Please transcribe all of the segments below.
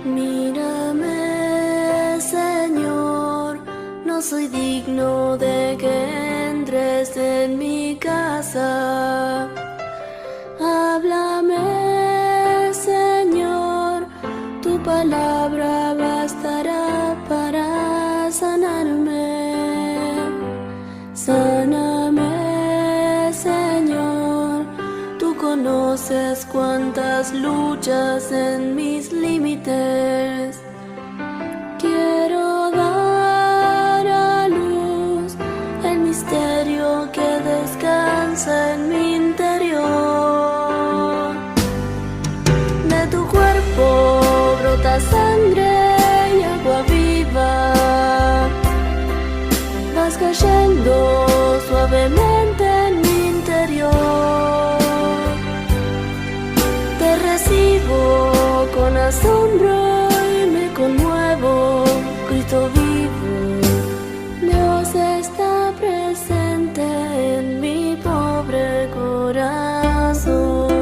Mírame, Señor, no soy digno de que entres en mi casa. Háblame, Señor, tu palabra bastará para sanarme. Sáname, Señor, tú conoces cuántas luchas en mis límites. Quiero dar a luz el misterio que descansa en mi interior. De tu cuerpo brota sangre y agua viva. Vas cayendo suavemente en mi interior. Te recibo con asombro y me conmuevo. Cristo vivo, Dios está presente en mi pobre corazón.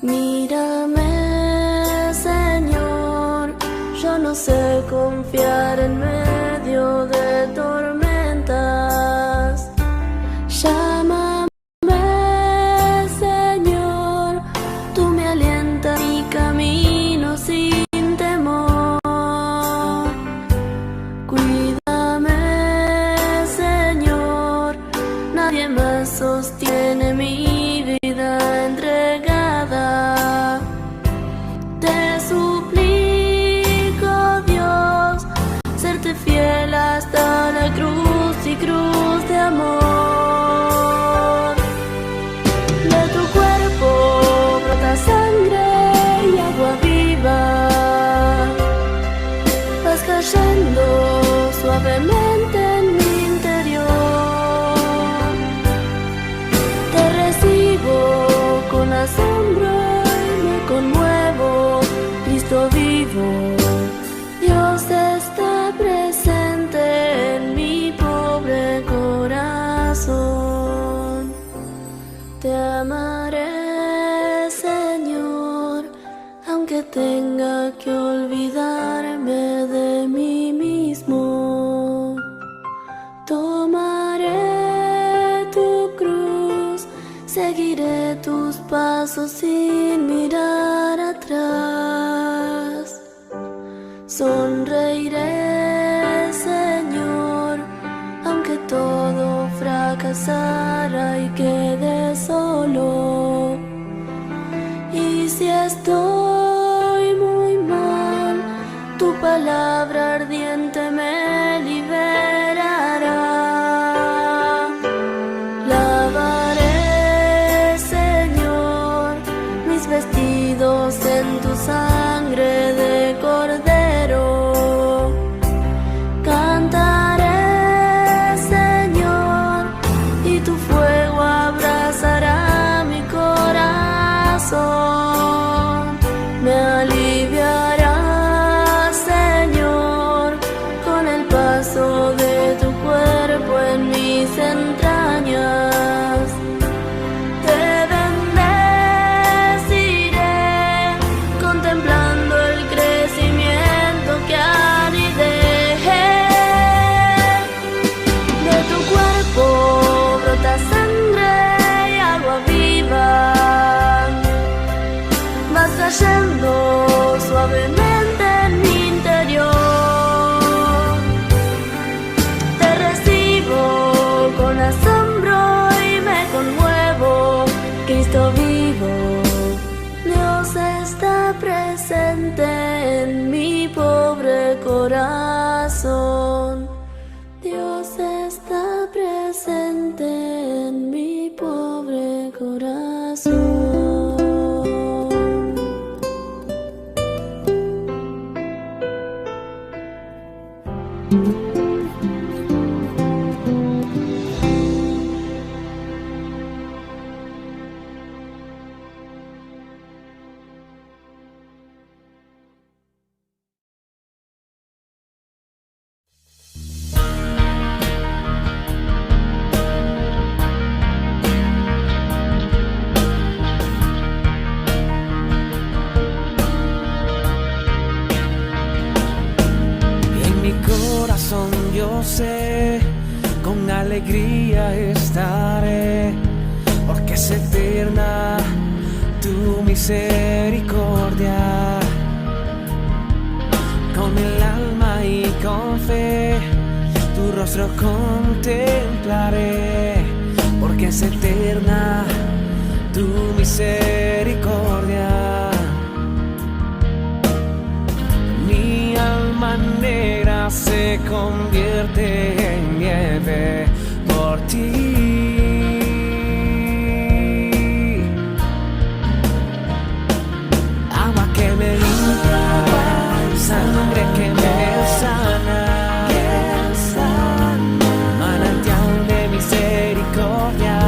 Mírame, Señor, yo no sé confiar en medio de tormentas. Llámame, Señor, tú me alientas mi camino sin temor. Cuídame, Señor, nadie más sostiene mi vida entregada. Te suplico, Dios, serte fiel hasta la cruz y cruz de amor. De tu cuerpo brota sangre y agua viva. Vas cayendo suavemente en mi interior. Te recibo con asombro y me conmuevo. Cristo vivo, Dios está presente en mi pobre corazón. Te amaré, Señor, aunque tenga que olvidarme de mí mismo. Tomaré tu cruz, seguiré tus pasos sin mirar atrás. Sonreiré, Señor, aunque todo fracasara y quede solo. Y si estoy muy mal, tu palabra ardiente me liberará. Lavaré, Señor, mis vestidos en tu sangre de cordero. Cantaré, Señor, y tu fuego abrazará mi corazón. Me aliviará, Señor, con el paso de tu cuerpo en mis entrañas. Te bendeciré, contemplando el crecimiento que anidé. De tu cuerpo brota sangre y agua viva. Vas cayendo suavemente en mi interior. Te recibo con asombro y me conmuevo. Cristo vivo, Dios está presente en mi pobre corazón. Dios está presente en mi pobre corazón. razón yo sé, con alegría estaré, porque es eterna tu misericordia. Con el alma y con fe tu rostro contemplaré, porque es eterna tu misericordia. Mi alma negra se convierte en nieve por ti. Agua que me limpia, sangre que me sana, manantial de misericordia,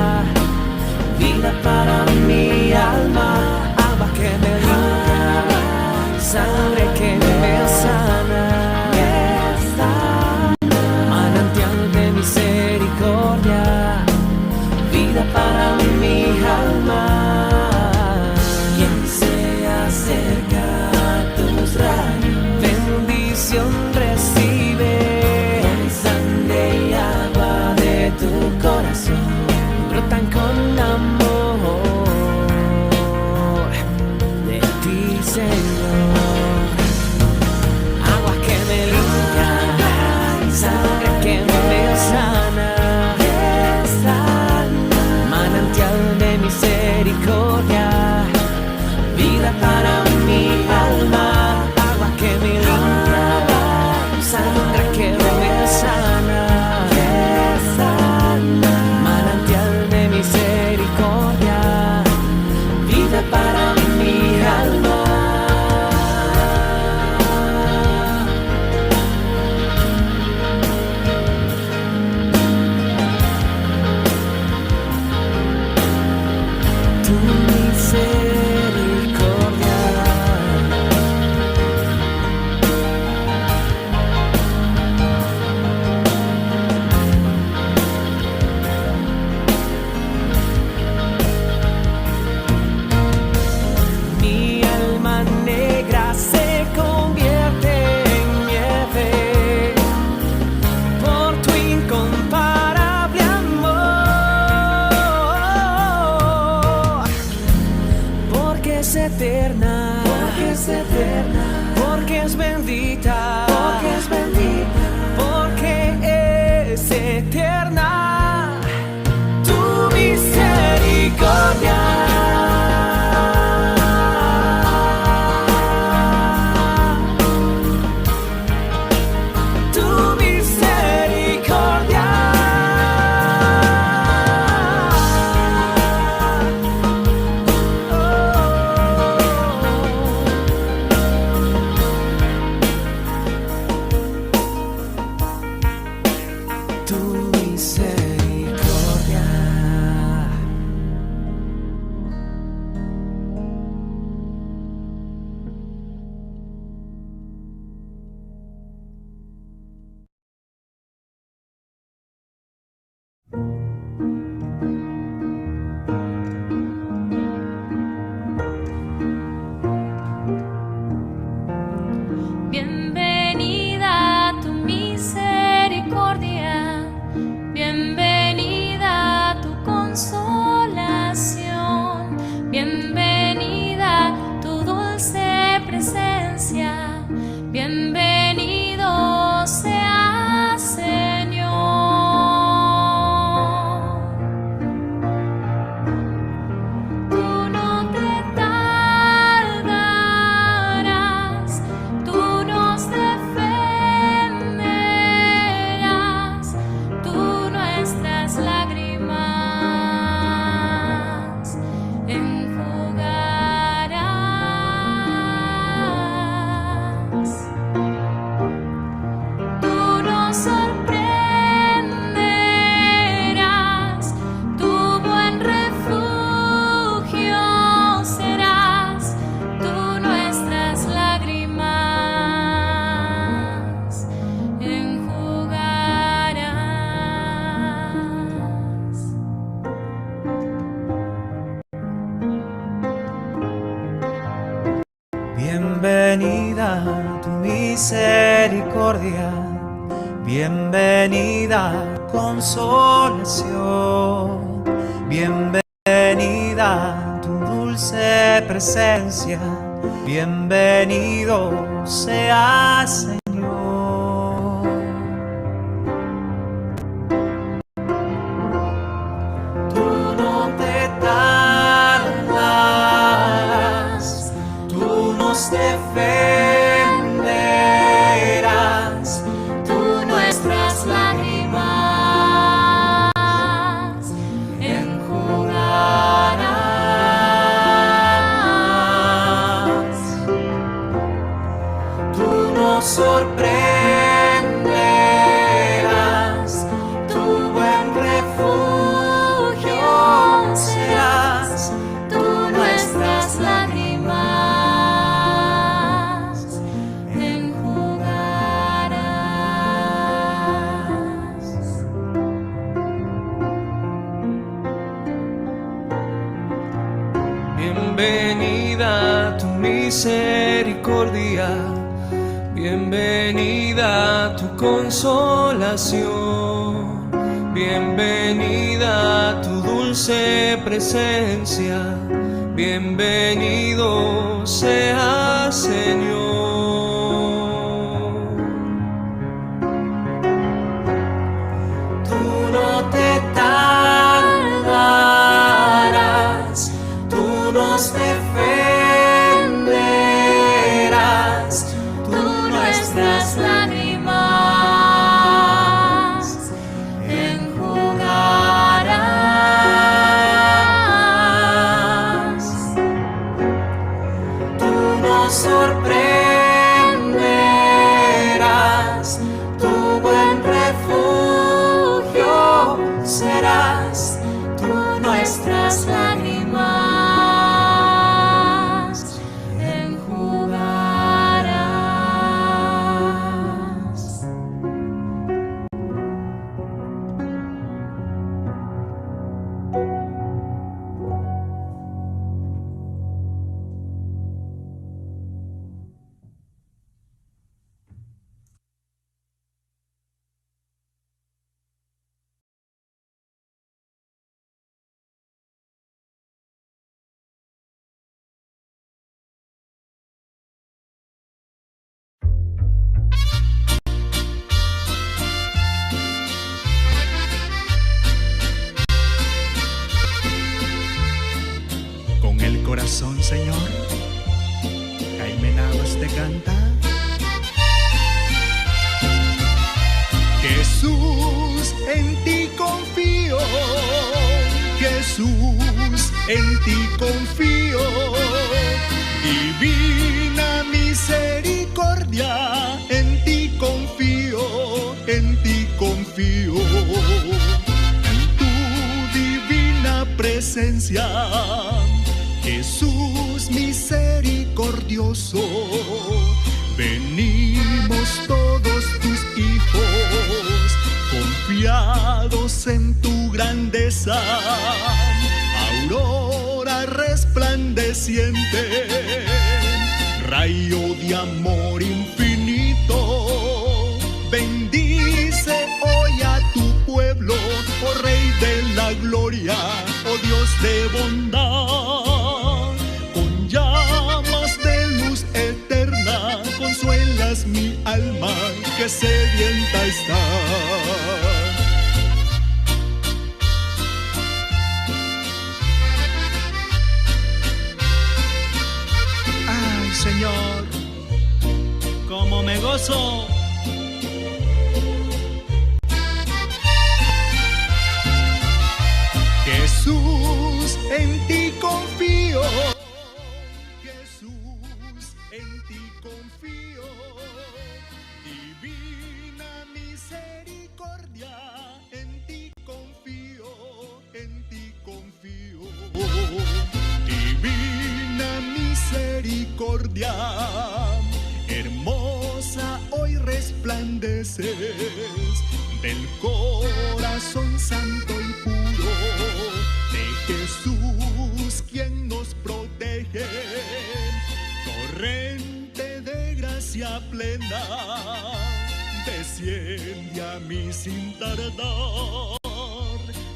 vida para mi alma. Agua que me limpia, sangre que me sana, manantial de misericordia, vida para mi alma. Quien se acerca a tus rayos, bendición recibe. Sangre y agua de tu corazón brotan con amor de ti, Señor. Agua que me limpia, sangre que me sana, manantial de misericordia, vida para mi alma. Agua que me limpia, sangre que me sana, manantial de misericordia, vida para mi alma. Tu misericordia. Mi alma negra se convierte en nieve por tu incomparable amor, porque es eterna, porque es bendita, porque es eterna tu misericordia. Tu misericordia. Tu misericordia. Bienvenida tu misericordia, bienvenida tu consolación, bienvenida tu dulce presencia, bienvenido seas, Señor. Tú no te tardarás, tú nos defenderás, tú nuestras lágrimas enjugarás. Tú nos sorprenderás, tu buen refugio serás, tú nuestras lágrimas enjugarás. Bienvenida tu misericordia, Bienvenida, consolación, bienvenida tu dulce presencia, bienvenido seas, Señor. Tú no te tardarás, tú nos defenderás, tú nuestras lágrimas enjugarás. Tú nos sorprenderás, tu buen refugio serás, tú nuestras lágrimas enjugarás. Bienvenida tu misericordia, bienvenida tu consolación, bienvenida tu dulce presencia, bienvenido seas, Señor. Tú no te tardarás, tú nos defenderás, tú nuestras lágrimas enjugarás. Tú nos sorprenderás, tu buen refugio serás, tú nuestras lágrimas enjugarás. Con el corazón, Señor, Jaime Navas te canta. Jesús, en ti confío, Jesús, en ti confío. Divina misericordia, en ti confío, en ti confío. En tu divina presencia, Jesús misericordioso, venimos todos tus hijos, confiados en tu grandeza, aurora resplandeciente, rayo de amor infinito. Bendice hoy a tu pueblo, oh Rey de la gloria, oh Dios de bondad. Con llamas de luz eterna consuelas mi alma que sedienta está. Ay, Señor, cómo me gozo. Jesús, en ti confío, Jesús, en ti confío. Divina misericordia, en ti confío, en ti confío. Divina misericordia, hermosa hoy resplandeces del corazón santo y puro de Jesús, quien nos protege. Torrente de gracia plena, desciende a mí sin tardar.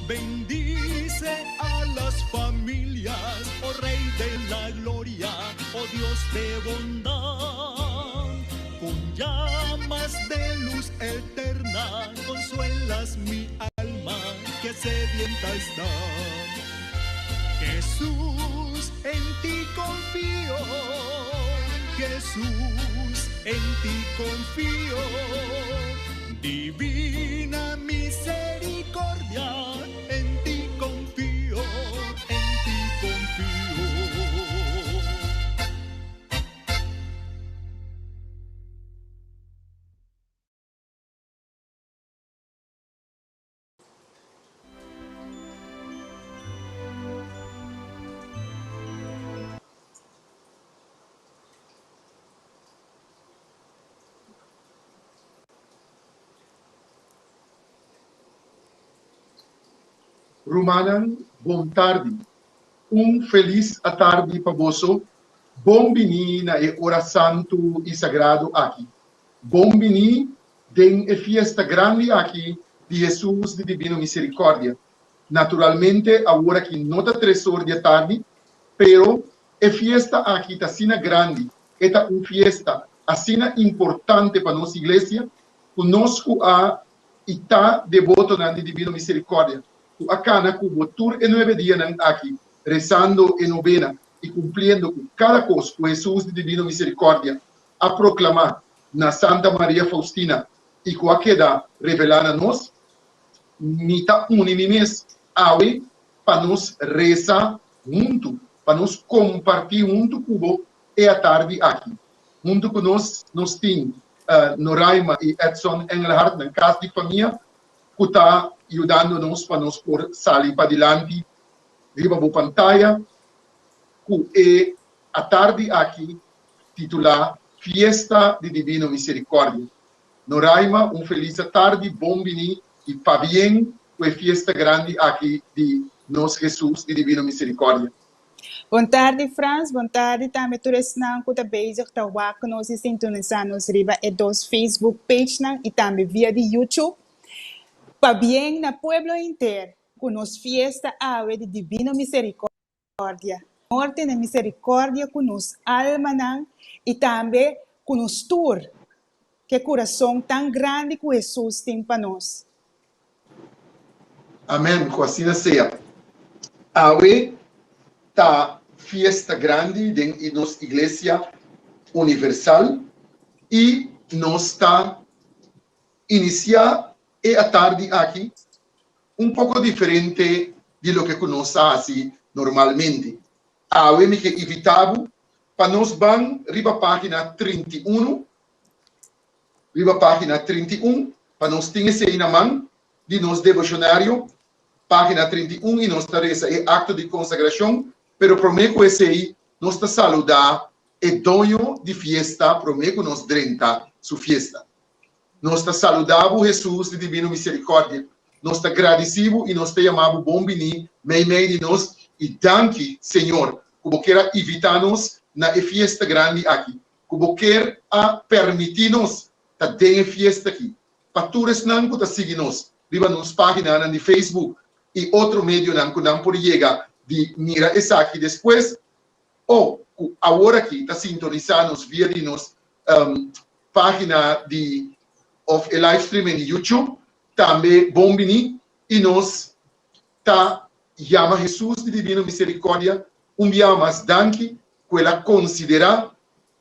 Bendice a las familias, oh Rey de la gloria, oh Dios de bondad. Con llamas de luz eterna consuelas mi alma que sedienta está. Jesús, en ti confío, Jesús, en ti confío. Divina misericordia, en ti confío, en ti confío. Rumanan, bom tarde. Feliz a tarde para você. Bom vini na hora santo e sagrado aqui. Bom vini den a fiesta grande aqui de Jesus de Divino Misericórdia. Naturalmente, agora que não está 3 horas da tarde, pero a fiesta aqui está sina grande. Esta uma fiesta assina importante para nossa igreja. Conosco a está devoto na Divino Misericórdia. Acá na Cuba, tur e 9 dias aqui, rezando em novena e cumprindo com cada coisa com Jesus de Divino Misericórdia, a proclamar na Santa Maria Faustina e com a queda revelar a nós, mita unimimes, awe, para nos rezar junto, para nos compartilhar junto Cuba e a tarde aqui. Junto com nós tem Noraima e Edson Engelhardt na casa de família, que está ajudando-nos para nos por sair para adiante, viva a pantalla, que é a tarde aqui, titular Fiesta de Divino Misericórdia. Noraima, feliz tarde, bom vini e para bem, com a fiesta grande aqui de nosso Jesus de Divino Misericórdia. Boa tarde, Franz. Boa tarde, também todos nós que bezig te waken nos e sintonizar nos riba e dos Facebook page e também via de YouTube. Para bem na pueblo inteiro, com nos fiesta ave de Divino Misericórdia. Norte de misericórdia com nos alma e também com nos tour, que coração tão grande que Jesus tem para nós. Amém, que assim seja. Ave tá fiesta grande em nossa igreja universal e nós está iniciar e a tarde aqui pouco diferente de lo que conhece normalmente. Ave me que evitavo para nós van riba página 31, para nós ter esse na mão de nosso devocionário, página 31 e nós reza é acto de consagração, pero prometo esse aí nós está saludar e dono de fiesta, prometo nós 30 sua fiesta. Nós está saludando Jesus de Divino Misericórdia. Nós está agradecido e nós está chamando bom vini, meio de nós e danke, Senhor, como queira evitar-nos na fiesta grande aqui. Como queira permitir-nos a ter fiesta aqui. Para todos não que seguir-nos, viva nos páginas de Facebook e outro meio não que não pode chegar de mira essa aqui depois, ou agora aqui está sintonizando-nos via de nos página de of a live stream em YouTube, também bom vini e nós tá chama Jesus de Divino Misericórdia dia mais danke que ela considera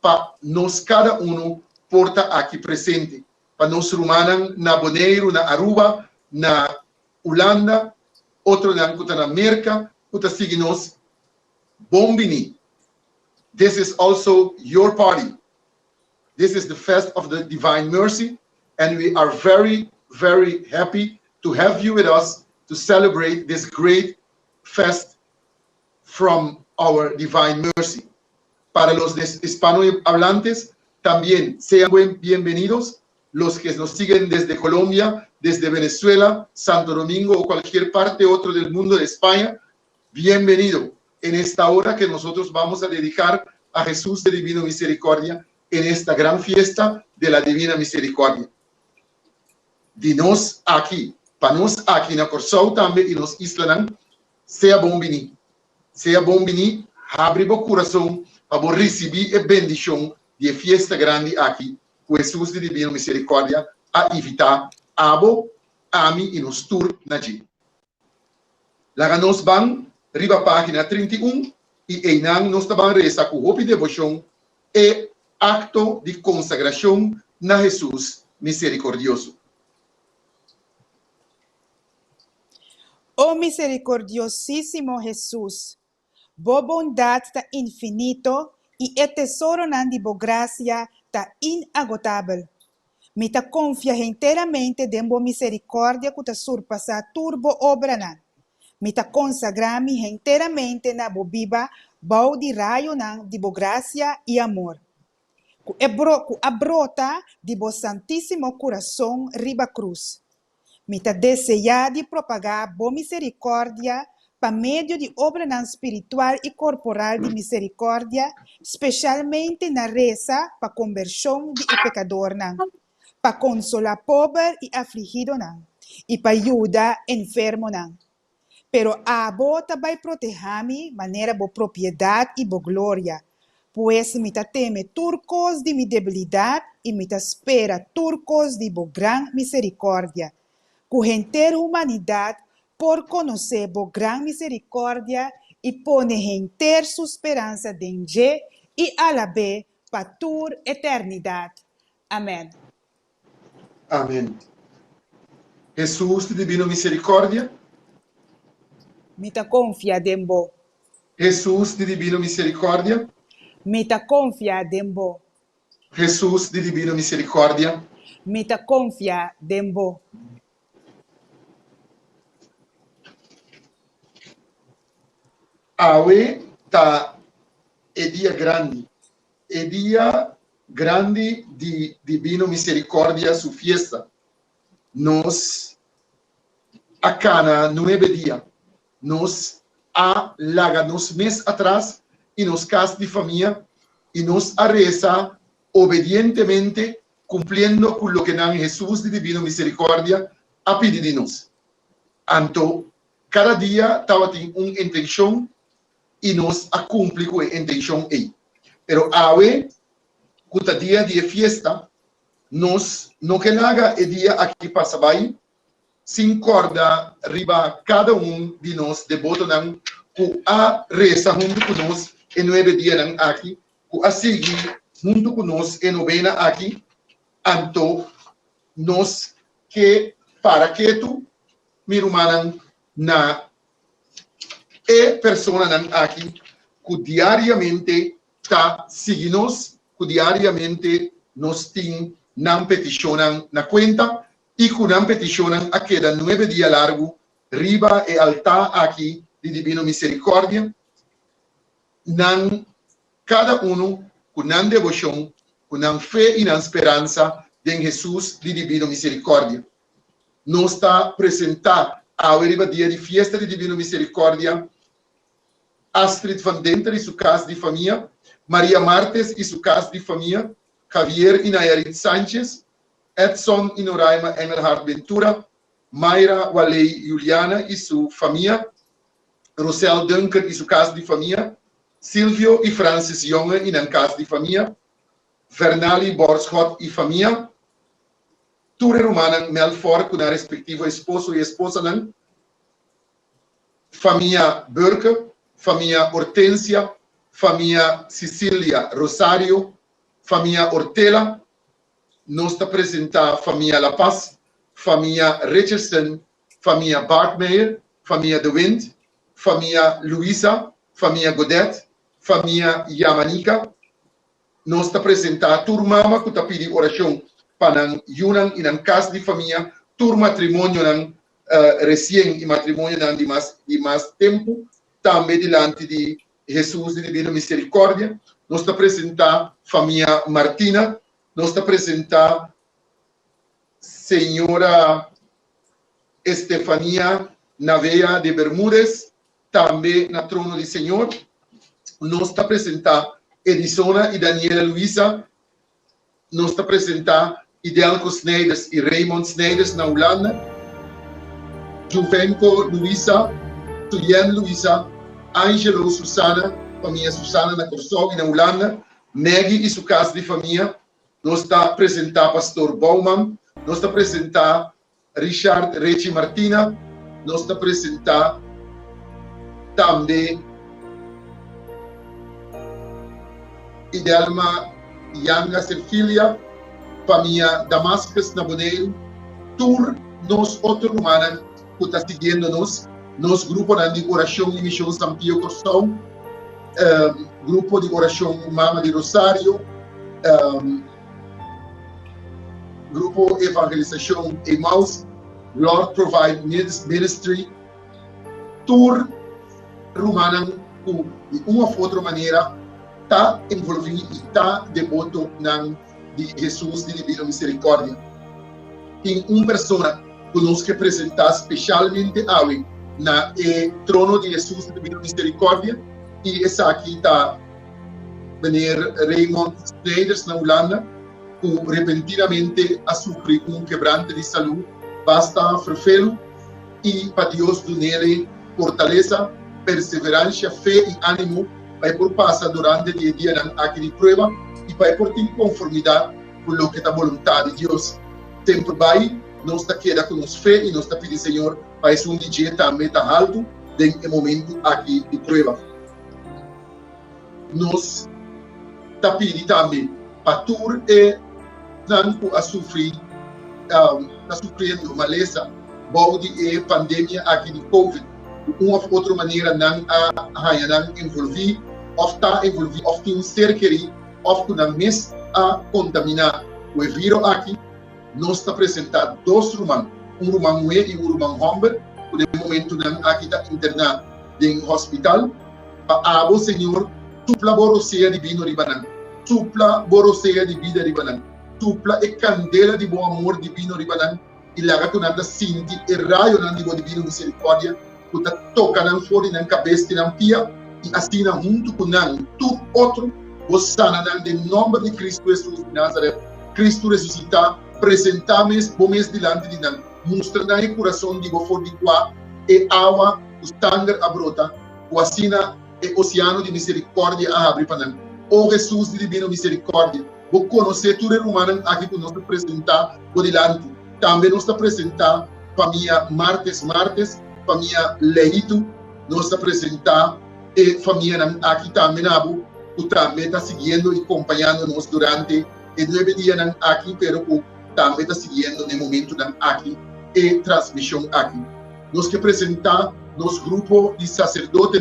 para nós cada porta aqui presente, para nós rumanan na Bonaire, na Aruba, na Holanda, outro na América, que sigue nós, bom vini. This is also your party. This is the fest of the Divine Mercy. And we are very, very happy to have you with us to celebrate this great fest from our Divine Mercy. Para los hispanohablantes, también sean bienvenidos los que nos siguen desde Colombia, desde Venezuela, Santo Domingo o cualquier parte otro del mundo de España. Bienvenido en esta hora que nosotros vamos a dedicar a Jesús de Divino Misericordia en esta gran fiesta de la Divina Misericordia. de nós aqui, para nós aqui na Corsol também e nos islas, seja bom venir. Seja bom venir, abre o coração para receber a bendição de festa grande aqui, com Jesus de Divina Misericórdia, a evitar abo, ami e nos tour na G. Lá nós vamos, riba a página 31, e aí nós vamos rezar com hope devoção e acto de consagração na Jesus misericordioso. Oh misericordiosísimo Jesús, bo bondad ta infinito y el tesoro nan di bo gracia ta inagotável. Me ta confia enteramente de bo misericordia que ta surpassa turbo obra nan. Me ta consagrami enteramente na bo viva bau di raio nan di bo gracia y amor. Ku abrota di bo santíssimo coração riba cruz. Me ta deseja de propagar boa misericórdia para meio de obra espiritual e corporal de misericórdia, especialmente na reza para conversão de pecador, para consolar pobre e afligido, e para ajudar enfermo. Pero a bota vai proteger-me maneira boa propriedade e boa glória, pois me ta teme turcos de minha debilidade e me ta espera turcos de boa grande misericórdia. Com inteira humanidade, por conhecer a grande misericórdia e pôr inteira sua esperança em Deus e alabé para toda eternidade. Amém. Amém. Jesus de Divina Misericórdia. Me ta confia em Bo. Jesus de Divina Misericórdia. Me ta confia em Bo. Jesus de Divina Misericórdia. Me ta confia em Bo. Awe ta é dia grande de Divina Misericórdia, sua festa. Nós, a cana, 9 dias, nós a laga nos meses atrás, e nos casas de família, e nos a reza obedientemente, cumpliendo com o que não Jesus de Divina Misericórdia a pedir de nós. Então, cada dia estava tendo uma intenção, e nós a cumprir com a intenção aí. Pero awe, cuta dia de festa, nós não que naga é dia aqui passa bem, se encorda riba cada de nós devoto não, com a reza junto com nós em 9 dias não aqui, com a seguir junto com nós em novena aqui, então nós que para que tu mirumanan na e persona aqui que diariamente está seguindo, que diariamente nos tem não peticionam na conta e que não peticionam a cada 9 dias largo riba e altar aqui de Divina Misericórdia, não cada com não devoção, com não fé e não esperança em Jesus de Divina Misericórdia. Nós está apresentar a riba dia de festa de Divina Misericórdia Astrid van Denter e sua casa de família, Maria Martes e sua casa de família, Javier e Nayarit Sánchez, Edson e Noraima Engelhardt Ventura, Mayra Walei Juliana e sua família, Rosel Dunker e sua casa de família, Silvio e Francis Jonge e sua casa de família, Fernali Borschot e família, Ture Romana Melfort com a respectiva esposo e esposa, família Burke, família Hortência, família Cecília Rosário, família Hortela, nós apresentamos a família La Paz, família Richardson, família Bartmeier, família De Wind, família Luisa, família Godet, família Yamanica. Nós apresentamos a turma que está pedindo oração para Yunan e na casa de família, tur matrimônio recém e matrimônio de mais tempo, também diante de Jesus de Divina Misericórdia. Nós apresentamos a família Martina, nós apresentamos Senhora Estefania Navea de Bermúdez, também na trono do Senhor. Nós apresentamos Edisona e Daniela Luisa, nós apresentamos Idelco Sneiders e Raymond Sneiders na Holanda, Juvenco Luisa, Tulien Luisa, Angelo Susana, família Susana na Korsog na Holanda, Maggie e sua casa de família, nós está apresentar Pastor Bauman, nós está apresentar Richard Rechi Martina, nós está apresentar também Idelma Yanga Serfilia, família Damascus na Boneiro, tour nós outro humana que está seguindo nos grupo de oração e missão São Pio Corsão, grupo de oração Mama de Rosário, grupo evangelização Emmaus, Lord Provide Ministry, tour romana que de uma ou outra maneira está envolvido e está devoto de Jesus de Divina Misericórdia. Tem uma pessoa que nos representa especialmente ali na trono de Jesus de Divina Misericórdia, e essa aqui está venir Raymond Sneiders na Holanda, que repentinamente a sofrer um quebrante de saúde, basta fervelo e para Deus do nele fortaleza, perseverança, fé e ânimo, vai por passar durante o dia aqui de prova e vai por ter conformidade com o que é a vontade de Deus. Sempre vai, nós está queda com nos fé e nós está pedindo, Senhor, para um dia também está alto, no momento aqui de prova. Nós está pedindo também, para tur e não a sofrer, está sofrendo maleza, bode e pandemia aqui de Covid, de uma ou outra maneira não a envolver, ou está envolvido, ou tem um ser querido, ou que não mês a contaminar. O vírus aqui, nós está apresentando dois romanos, um romano Mue e um romano Homber, que no momento não aqui está internado em hospital, para o Senhor, supla boroseia de vino ribanan, supla boroseia de vida ribanan, supla e candela de bom amor divino ribanan, e laga que nada sinti e raio não de bom divino misericórdia, que está tocando fora na cabeça na pia, e assim junto com tudo outro, você sana em nome de Cristo Jesus de Nazaré, Cristo ressuscitar, apresentar-me bom mês diante de nós, mostrando o coração de você de qua e água, o sangue a brota, o assina e oceano de misericórdia a abrir para nós. Oh Jesus de divino misericórdia, vou conhecer tudo o humano aqui que nós apresentar por diante. Também nós apresentar família Martes, família Leito, nós apresentar e família aqui também Abu, que também está seguindo e acompanhando nos durante e 9 dias aqui, pero que também está seguindo no momento aqui e transmissão aqui. Nós que apresentar nos grupo de sacerdote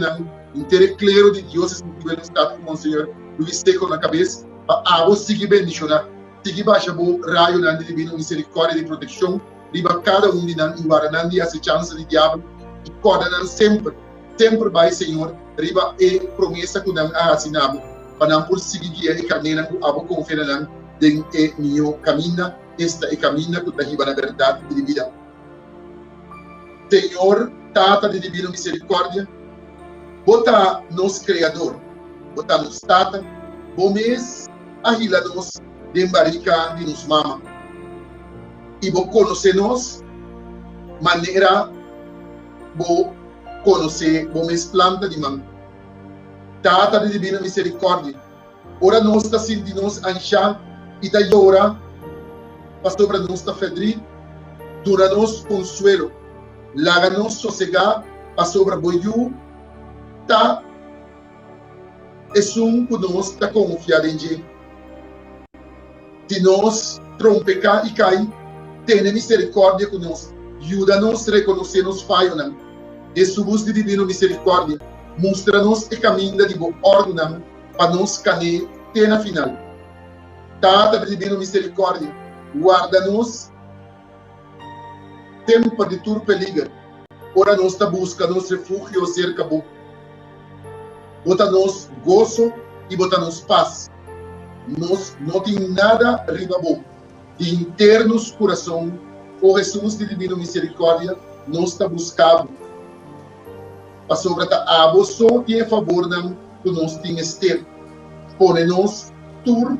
inteiro clero de Deus no nível do estado com o Senhor Luís Seco na cabeça, para você seguir bendicionar, seguir baixar o raio de divino misericórdia e de proteção, riba cada de nós, embora não haja chance de diabo, e corda sempre vai, Senhor, riba e promessa que nós assinamos, para não por seguir e caminhar com a boa confiança em meu caminho, esta é caminho que está riba na verdade de vida. Senhor, Tata de divino misericórdia, bota nos Criador, bota nos Tata, bom mês, ahila-nos de embarica de nos mama. E vou conhecer-nos, maneira, vou conhecer, bom mês planta de mão. Tata de divina misericórdia, ora nós está sentindo-nos anchar e daí ora, para sobre nós está fedrir, dura-nos consuelo, laga-nos sossegar, para sobre boiú, tá, é que nós está confiado em Deus. Se nós trompecar e cair, tenha misericórdia conosco, ajuda-nos a reconhecer nos falhos, Jesus de divino misericórdia, mostra-nos o caminho de boa ordem, para nos cair até na final. Tata de divino misericórdia, guarda-nos, tempo de tur perigo, ora nós está buscando refúgio cerca de bota-nos gozo e bota-nos paz. Nós não temos nada riba bom. De internos coração, o Jesus de divino misericórdia, nós está buscando. Para sobre a você e a favor que nós temos ter. Põe-nos tur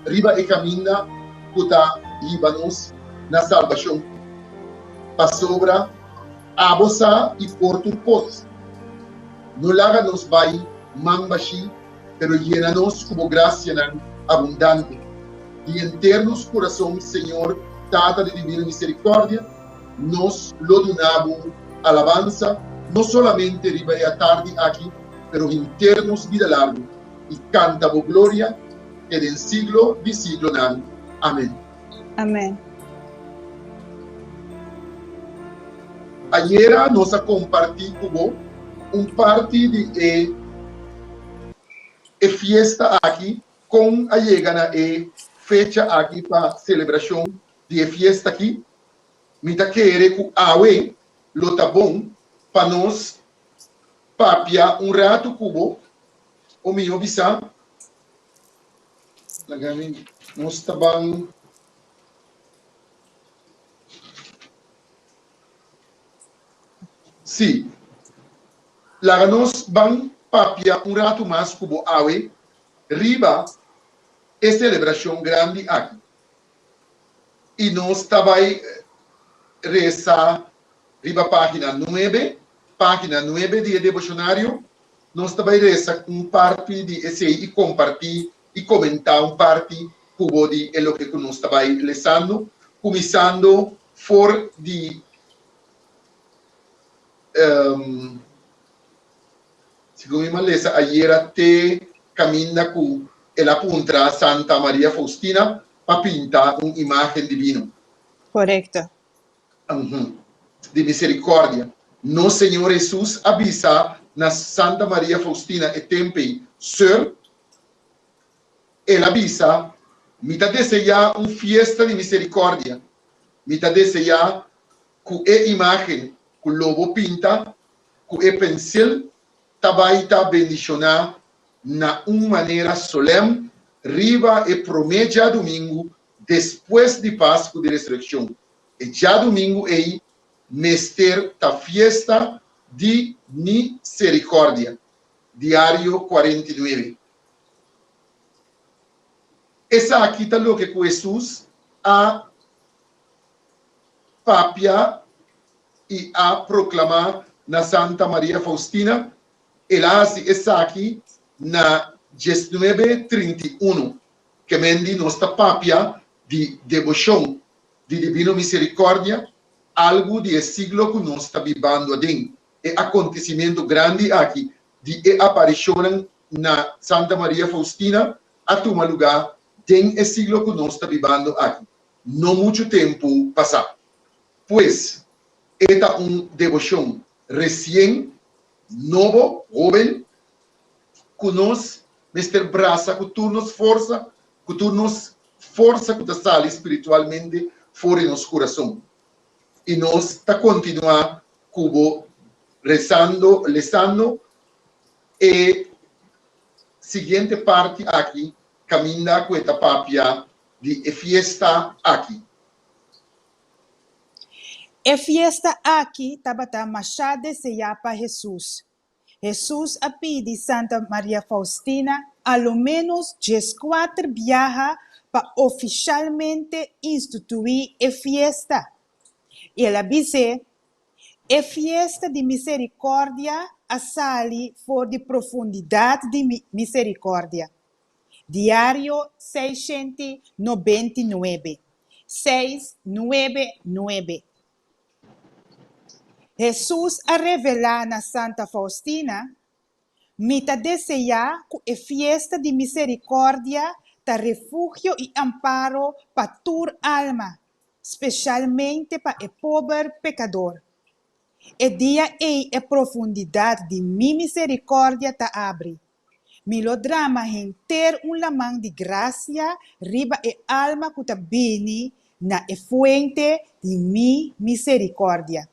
riba e camina puta Líbanos na salvação. Pasobra, abosa e portur pos. No laga nos vai mambashi, pero llena-nos como gracia abundante. E em ternos coração, Senhor, Tata de divina misericórdia, nos lo donamos alabanza, não solamente riba e a tarde aqui, pero em ternos vida largo, e cantamos glória, e em siglo de siglo nan. Amém. Amém. Ayer nos comparti como parte de fiesta aqui com a chegada e fecha aqui para celebração de fiesta aqui. Mita querer que awe lo tá bom para nós papia rato cubo o meu bisa lagami nós tá bom. Sim, lá nós vamos papia rato mais cubo awe riba é celebração grande aqui e nós também rezar riba página 9 de devocionário nós também rezar parte de esse e compartilhar e comentar parte cubo de o que nós também lendo começando for de segundo me lesa ayer até caminha com ela apunta Santa Maria Faustina para pintar uma imagem divina. Correcto. De misericórdia. Nosso Senhor Jesus avisa na Santa Maria Faustina e tempe, Sir, ela avisa, mita deseja uma fiesta de misericórdia, mita deseja que a imagem que o lobo pinta, que o pincel, também está bendicionar na uma maneira solene, riba e promete a domingo, depois de Páscoa de Ressurreição. E já domingo é Mester da fiesta de misericórdia, diário 49. Essa aqui está o que Jesus a papia e a proclamar na Santa Maria Faustina. Ela hace essa aqui na 19:31, que mendi nossa papia de devoção de divina misericórdia, algo de siglo que nós está vivendo adentro. É acontecimento grande aqui, de aparição na Santa Maria Faustina, a tomar lugar em siglo que nós está vivendo aqui. Não muito tempo passado. Pois, esta uma devoção recém, novo, jovem, que nós, Mr. Braça, que tu nos força, que te sale espiritualmente fora em nosso coração. E nós está continuar como rezando, lezando, e seguinte parte aqui, caminha com esta papia de fiesta aqui. A fiesta aqui tabata machade se para Jesus. Jesus a pedi Santa Maria Faustina ao menos 14 viaja para oficialmente instituir a fiesta. E ela dice, a fiesta de misericórdia a sali for de profundidade de misericórdia. Diário 699. 699. Jesus a revelar na Santa Faustina, mita deseja que a fiesta de misericórdia ta refúgio e amparo para tua alma, especialmente para o pobre pecador. E dia e a profundidade de mi misericórdia ta abre. Melodrama ter lamang de graça riba e alma que ta bini na e fuente de mi misericórdia.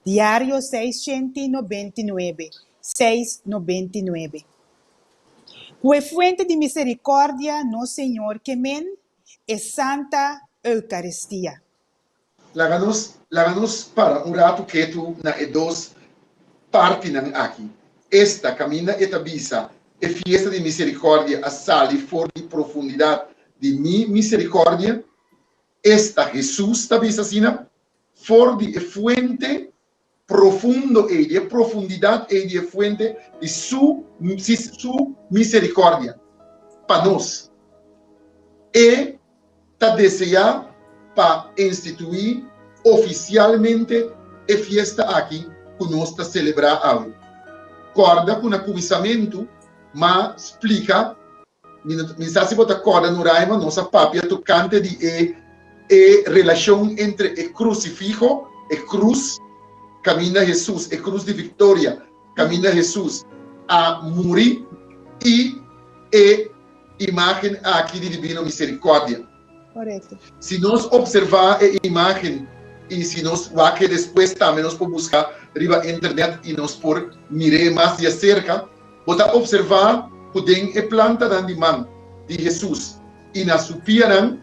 Diário 699. 699. O fuente de misericórdia no Senhor que men é Santa Eucaristia. Laganos para rato que tu na dos partes aqui. Esta caminha e tabisa é fiesta de misericórdia a sali for de profundidade de mi misericordia, esta Jesús tabisa sina, for de fuente profundo e de profundidad e de fuente de su misericordia para nós. E ta desea para instituir oficialmente a fiesta aqui que nós está celebrar hoje. Corda com o começamento, mas explica, me se botar corda no raima, nossa papia tocante de relação entre o crucifixo, a cruz, caminha Jesus, a cruz de vitória, caminha Jesus a morrer e a imagem aqui de divina misericórdia. Correto. Se nós observar a imagem e se nós vai que depois também nós podemos buscar riba internet e nós por mirar mais de cerca, botar observar o den a planta de mão de Jesus e na sua pianan,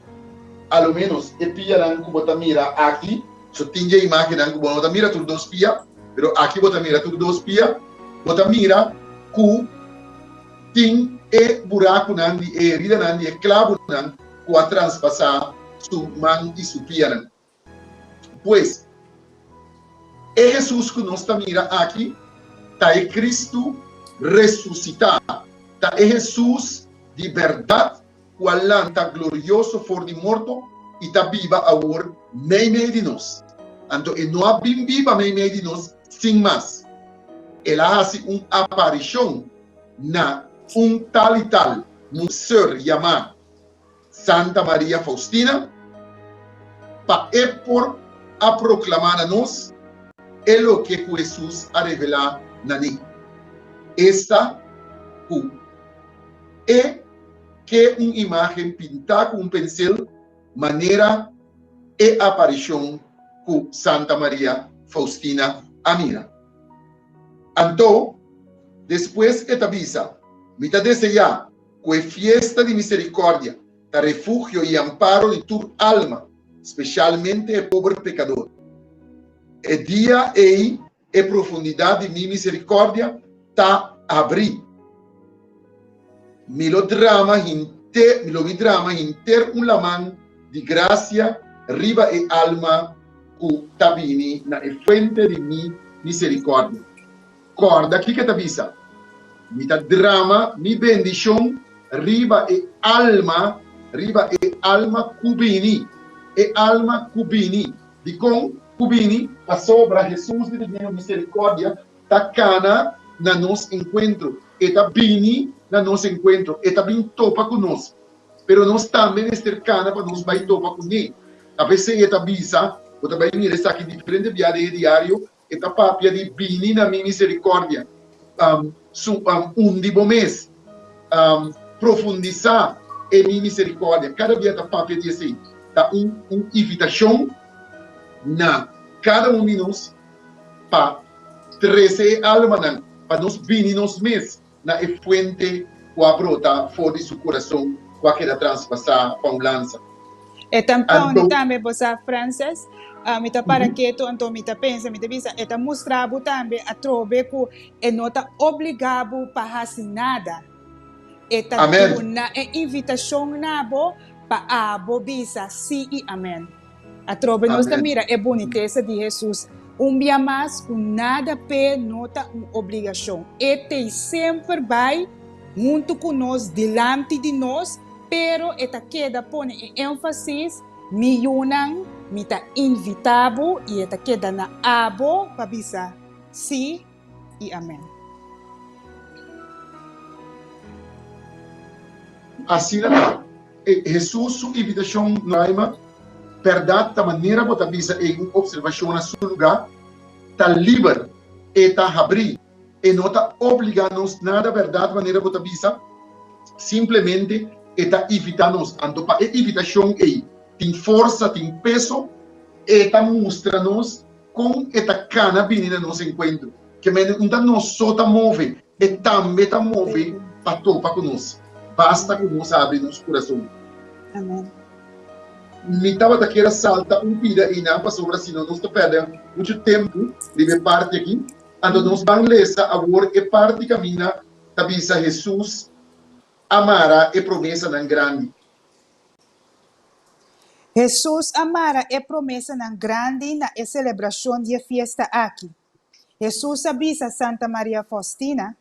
ao menos a pianan que botar mira aqui, só tinha a imagem que botar mira tudo dois pia, pero aqui botar mira tudo dois pia, botar mira que tem e buraco nan de herida nan de clavo nan que a transpassar sua mão e sua pianan. Pois, é Jesus que nós estamos mira aqui, está é Cristo ressuscitado, está é Jesus de verdade, o Alá está glorioso fora de morto e está viva agora meio de nós. Então, ele não é bem viva meio de nós, sem mais. Ela faz uma aparição na tal e tal, um ser chamado Santa Maria Faustina, para a proclamar a nós é o que Jesus a revelar na lei. Esta é que uma imagem pintada com um pincel, maneira e aparição com Santa Maria Faustina Amira. Então, depois esta visa, me deseja que a fiesta de misericórdia, da refúgio e amparo de tua alma, especialmente o pobre pecador. E dia e profundidade de minha misericórdia está abrir. Melodrama inter um lamang de graça riba e alma que tabini na fuente de minha misericórdia. Corda aqui que tabisa. Mita drama, mi bendição riba e alma cubini. E alma cubini, de com cubini, a sobra Jesus de divina misericórdia, tá cana na nosso encontro, e tá bini na nosso encontro, e tá bem topa conosco, pero nós também estamos cana para nós vai topa com ele. A vezes tá bisa, ou também mira está aqui diferente via de diário, e tá papia de bini na minha misericórdia, de bom mês, profundizar em minha misericórdia, cada dia tá papia de assim. Tá uma invitação na cada de nós para trazer alma para nós vir nos mês na fuente que a brota fora de seu coração com aquela transpassar com lança. E tampão também você Frances, me tá para que tu então me tá pensa, me tá visa, e tá mostrado também a trobe que é não tá obrigado para fazer nada. E tá uma invitação na bo para bisa sim e amém. A trobe nós mira é boniteza de Jesus. Dia mais, nada pe nota uma obrigação. Ele sempre vai junto conosco, delante de nós, pero eta queda põe ênfase, me unam, me tá invitado e eta queda na abo para bisa sim e amém. Assim é. Jesus, sua invitação na alma, verdade, da maneira que você em observação na seu lugar, está livre e está abrindo, e não está obrigando-nos nada, verdade, da maneira que você simplesmente está evitando-nos. Então, a invitação tem força, tem peso, e está mostrando-nos como esta cana vindo no nosso encontro. Que não só está movendo, e também está movendo para topar conosco. Basta que nós abrimos nosso coração. Amém. Me estava daquela salta vida e não passou para si, não nós perdendo muito tempo de parte aqui. Então nós vamos ler agora e parte caminha da bisa Jesus amara e promessa não grande. Jesus amara é promessa na grande na celebração de festa aqui. Jesus avisa Santa Maria Faustina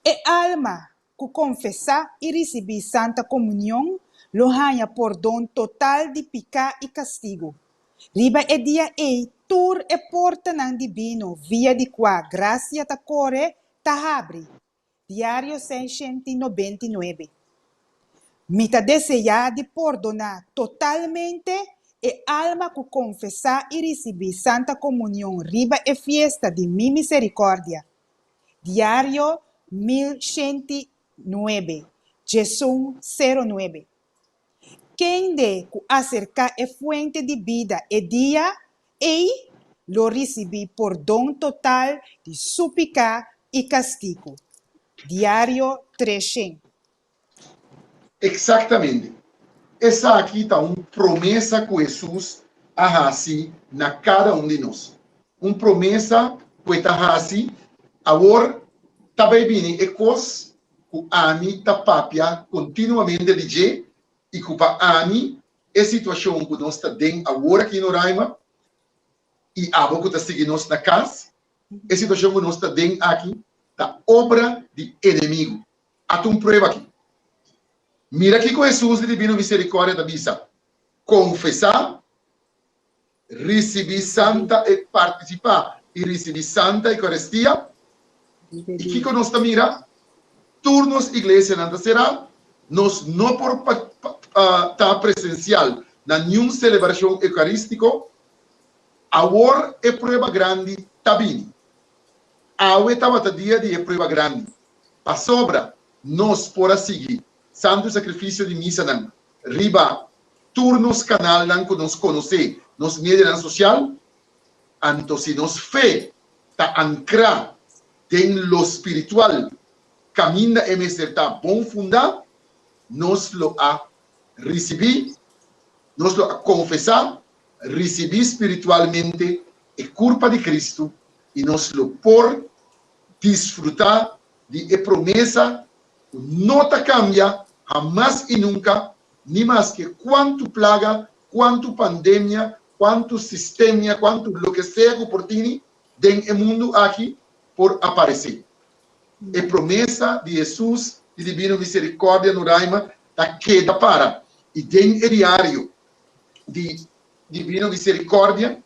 e alma que confessar e receber Santa Comunhão lo ganha perdão total de pecado e castigo. Riba e dia e tur e porta ng divino via di qua gracia ta core ta abre. Diario 699. Mita deseja de perdonar totalmente e alma que confessar e receber Santa Comunhão riba e fiesta de mi misericordia. Diario 1109. Jesus 09. Quem de acercar é fuente de vida e dia e lo recebi perdão total de su pecado e castigo. Diário 300. Exatamente. Essa aqui está uma promessa que Jesus faz na cada um de nós. Uma promessa que está fazendo agora também vem e coisa que a mim está papia continuamente de dia e que para a mim é a situação que nós está dentro agora aqui no Raima e a boca está seguindo nós na casa, é a situação que nós está dentro aqui da obra de inimigo. Há uma prova aqui. Mira aqui com Jesus de Divino Misericórdia da Bisa. Confessar, receber santa e participar e receber santa Eucaristia. E aqui que nós mira, turnos igreja não será, nós não por estar presencial na nenhuma celebração eucarística, agora é prova grande também. Agora estava dia de prova grande. A sobra, nós por seguir santo sacrifício de missa não. Riba, turnos canal não que nos conhece, nos mídias social, então se nos fé está ancrada em lo espiritual, caminha em está bom fundar, nos lo a receber, nos lo a confessar, receber espiritualmente a culpa de Cristo e nos lo por desfrutar de a promessa não te cambia jamás e nunca, ni mais que quanto plaga, quanto pandemia, quanto sistema, quanto lo que sea que oportune dentro do mundo aqui por aparecer. É promessa de Jesus de Divino Misericórdia no Raima da queda para e dentro do diário de Divino Misericórdia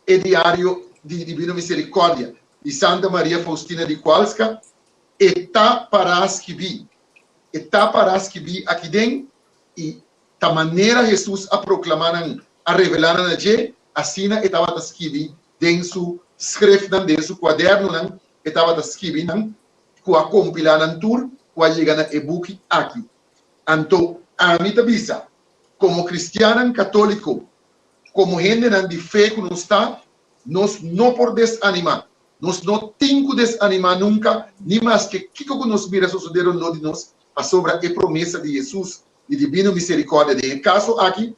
e diário de Divino Misericórdia de Santa Maria Faustina de Kowalska está para escrever. Está para escrever aqui dentro e da maneira Jesus a proclamar, a revelar na gente, assim estava escrever dentro escrevendo dentro seu quaderno, estava escrevendo com a compilar na tour, com a chegar na e-book aqui. Então, a mim avisa, como cristiano católico, como gente de fé que nós está, nós não podemos desanimar. Nós não temos que desanimar nunca, nem mais que o que nos mira suceder no de nós, a sobra é promessa de Jesus e Divino Misericórdia. De caso aqui,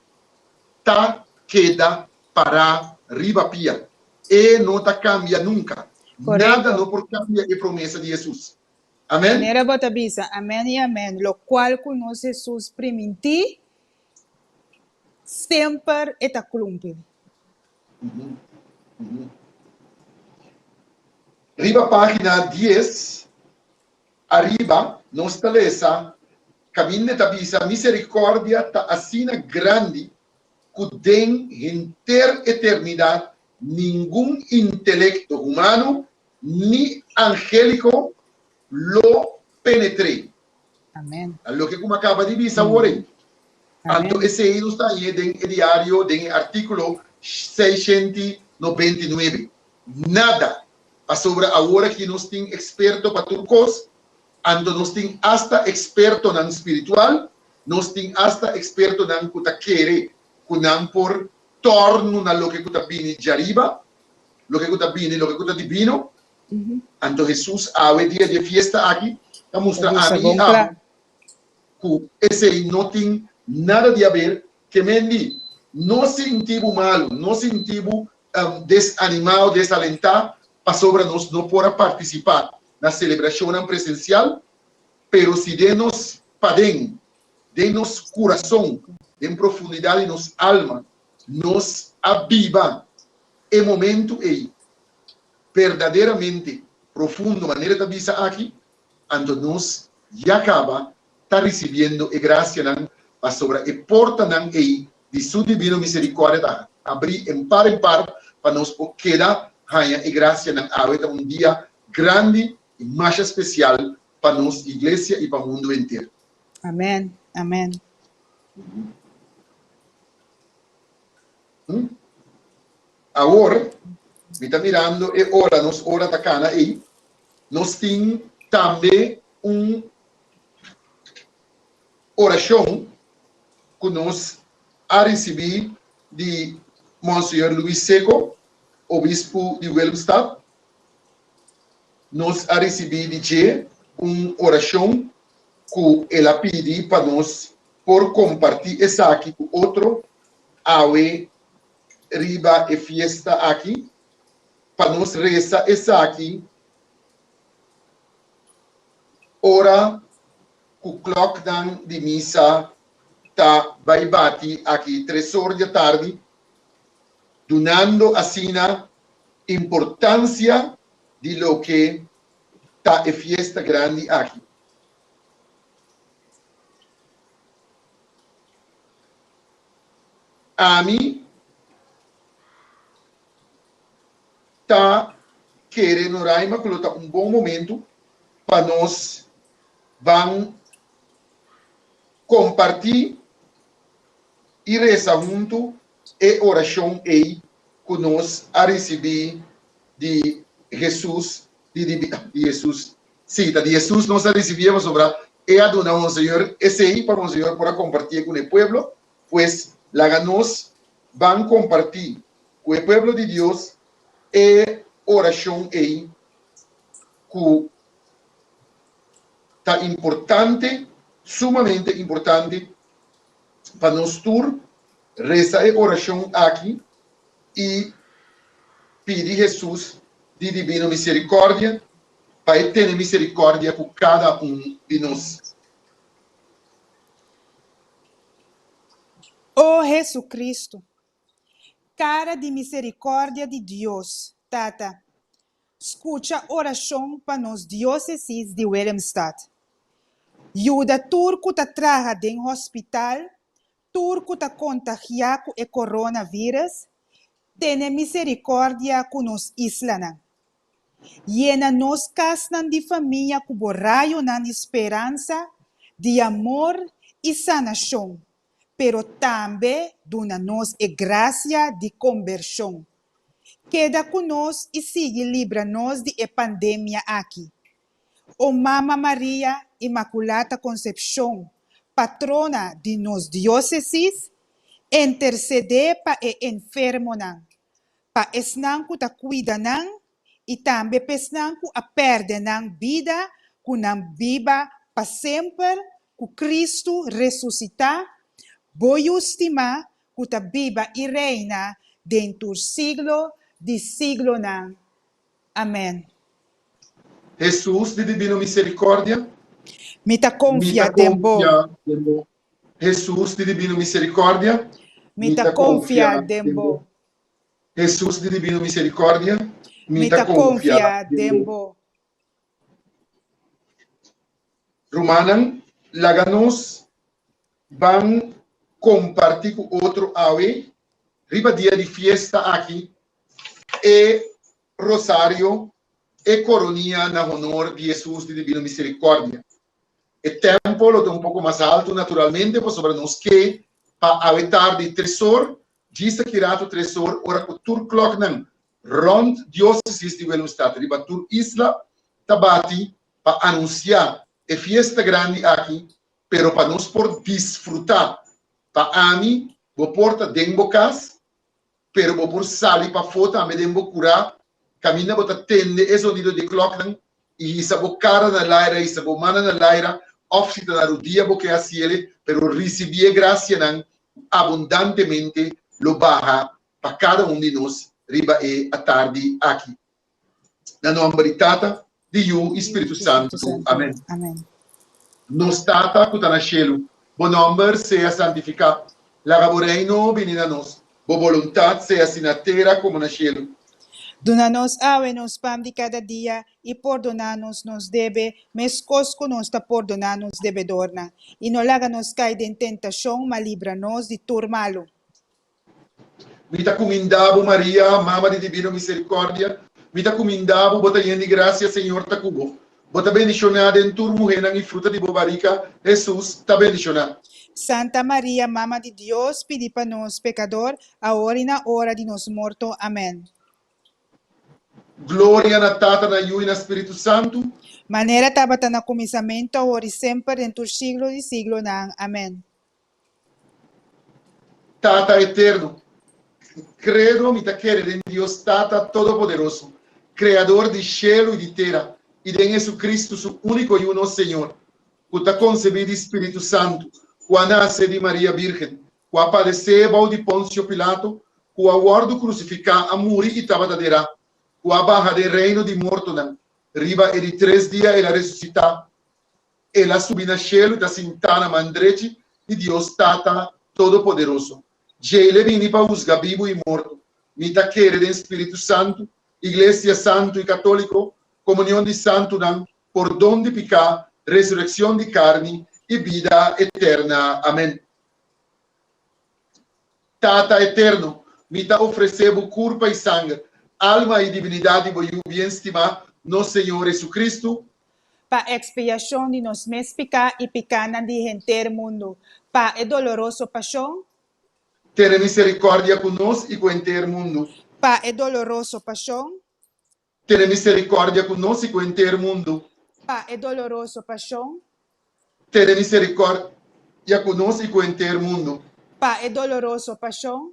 tá queda para riba pia. E não tá cambia nunca. Correto. Nada não por cambia é promessa de Jesus. Amém? Nera botabisa, amém e amém. Lo qual que nós Jesus permitir sempre está cumprir. Riba página 10, arriba, nós talesa, caminho da bisa, misericórdia está assim grande, que tem inter eternidade, nenhum intelecto humano, ni angélico, lo penetre. Amém. Lo que como acaba de bisa, orem. Então, esse aí está aí no diário, no artículo 699. Nada. A sobre agora que nós temos experto para turcos, ando nós temos hasta experto na espiritual, nós temos hasta experto na que quer, que não por torno na lo que está bem de arriba, lo que está bem, lo que está divino. Então Jesus, a dia de festa aqui, está mostrando a mim que esse não tem nada de a ver, que mendi, não sentimos mal, não sentimos desanimado, desalentado, para sobre nós não podem participar na celebração presencial, pero se de nós podem de nos coração, em profundidade de nos alma, nos aviva e momento aí verdadeiramente profundo, maneira de visa aqui, então nós já acaba tá recebendo a graça não para sobre a porta não aí de sua divina misericórdia tá abrir em par para nós quedar ganha a graça não há um dia grande e mais especial para nós igreja e para o mundo inteiro. Amém. Amém. Agora, me está mirando e ora nos ora tacana aí, nós temos também oração que nós a receber de Monsenhor Luís Seco, obispo de Willemstad. Nós a receber de uma oração que ela pede para nós por compartilhar essa aqui com outro, awe riba e fiesta aqui, para nós rezar essa aqui, hora que o clock de missa tá vai bater aqui 3 horas da tarde, donando assim a importância de lo que tá a fiesta grande aqui. A mim tá querendo Raima colocar um bom momento para nós vamos compartilhar e rezar junto e oração aí que nós a receber de Jesus, de Jesus, sim, de Jesus nós a recebemos sobre e a donar ao Senhor, esse aí para o Senhor para compartilhar com o povo, pues lá nós vamos compartilhar com o povo de Deus e oração aí que está importante, sumamente importante para nós todos rezar e oração aqui e pedir Jesus de divina misericórdia para ter misericórdia por cada de nós. Oh Jesucristo, cara de misericórdia de Deus, Tata, escuta a oração para nos dioceses de Willemstad. Ajuda turco ta traga de hospital, turco ta contagiado e coronavírus, tenha misericórdia com nos isla. Llena nos casas de família com borraio na esperança de amor e sanação, pero também dona-nos a graça de conversão. Queda conosco e siga livra-nos de pandemia aqui. O Mama Maria Imaculada Concepção, patrona de nos dioceses, intercede para o enfermo, para esnan que ta cuida e também pesnan que a perde vida, que não viva para sempre, que Cristo ressuscita, boi estima que ta viva e reina dentro do siglo de siglo. Amém. Jesus de divina misericórdia, Mita confia dembo. Jesus de divina misericórdia, Mita confia dembo. Jesus de divina misericórdia, Mita confia dembo. Romanan, laganos van compartir com outro ave, riba dia de fiesta aqui, e rosário e coronia na honor de Jesus de divina misericórdia. O tempo lo tem um pouco mais alto, naturalmente, por sobre nós que, para habitar de 3 horas, diz que irá 3 horas, ora que tur clock não, rond diócesis de Willemstad, riba tur isla, tabati, para anunciar a fiesta grande aqui, pero para nós por desfrutar, para mim, vou porta dengo cas, pero vou por salir para fora, me dengo curar, camina bota tende e sonido de clock não, e isa bo cara na laira, isa bo mana na laira, oficita na rodia bo que asiele, pero recibir graça não, abundantemente, lo barra para cada de nós, riba e a tarde aqui. Na nome de Tata, de Yu, Espírito Santo. Amém. Amém. Nos Tata, que está na cielo, Bo nombre sea santificado. Laga bo reino venida nos. Bo voluntad sea assim na terra como na cielo. Dona-nos nos pão de cada dia e perdona-nos nos debe, mescos conosco perdona-nos devedorna. E não laga-nos cair em tentação, mas livra-nos de tudo malo. Mita comindabo Maria, mama de divina misericórdia. Mita comindabo, bota de graça, Senhor ta cubo. Bota bendicionada em tur mujer e fruta de bobarica, Jesus ta bendicionado. Santa Maria, Mama de Deus, pedi para nós, pecador, agora e na hora de nos morto. Amém. Glória na Tata, na Yu e na Espírito Santo. Maneira tabata na começamento, agora e sempre, dentro do siglo de siglo. Amém. Tata eterno. Credo, me querer em Deus Tata Todo-Poderoso, Criador de cielo e de terra, e de Jesucristo, su único e uno Senhor, que está concebido Espírito Santo, que nasce de Maria Virgem, que padeceu de Pôncio Pilato, que aguardo crucificar a morir e tabadeira, que barra de reino de morto, riba e de 3 dias ela ressuscitar, ela subir na cielo e está sentada na mandrete de Deus Tata Todo-Poderoso. Ele vini para juzgar vivo e morto. Mita querer de Espírito Santo, Igreja Santo e Católico, comunhão de santo, por dom de picar, ressurreição de carne e vida eterna. Amém. Tata eterno, mita oferecebo corpo e sangue, alma e divinidade, voglio bem estimar, nosso Senhor Jesucristo, para expiação de nos mes picar e picana de gente mundo, para e doloroso paixão, tenha misericórdia conosco e com o inteiro mundo. para e doloroso paixão, Tenha misericórdia conosco e com o inteiro mundo. para e doloroso paixão, Tenha misericórdia conosco e com o inteiro mundo. para e doloroso paixão,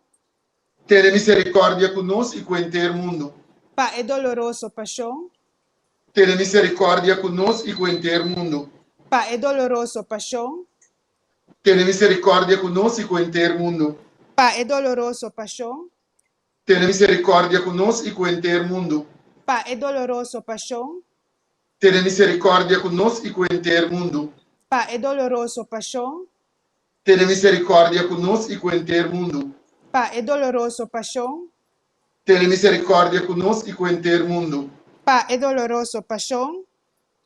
Tenha misericórdia conosco e com o inteiro mundo. para e doloroso paixão, Tenha misericórdia conosco e com o inteiro mundo. para e doloroso paixão, Tenha misericórdia conosco e com o inteiro mundo. para e doloroso paixão, Tenha misericórdia conosco e com o inteiro mundo. para e doloroso paixão, Tenha misericórdia conosco e com o inteiro mundo. para e doloroso paixão, Tenha misericórdia conosco e com o inteiro mundo. para e doloroso paixão, Tenha misericórdia conosco e com o inteiro mundo. para e doloroso paixão.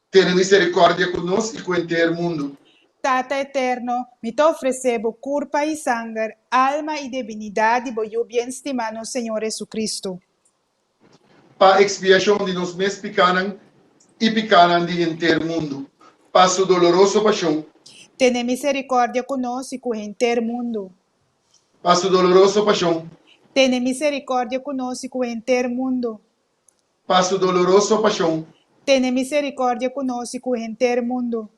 Tenha misericórdia conosco e com o inteiro mundo. Tata eterno, me te oferecebo corpo e sangue, alma e divinidade, voglio bien estimar no Senhor Jesucristo. Para expiação de nos mes picanan e picanan de inteiro mundo. Para su doloroso paixão. Tene misericórdia conosco e com o inteiro mundo. Para su doloroso paixão. Tene misericórdia conosco e com o inteiro mundo. Para su doloroso paixão. Tene misericórdia conosco e com o inteiro mundo.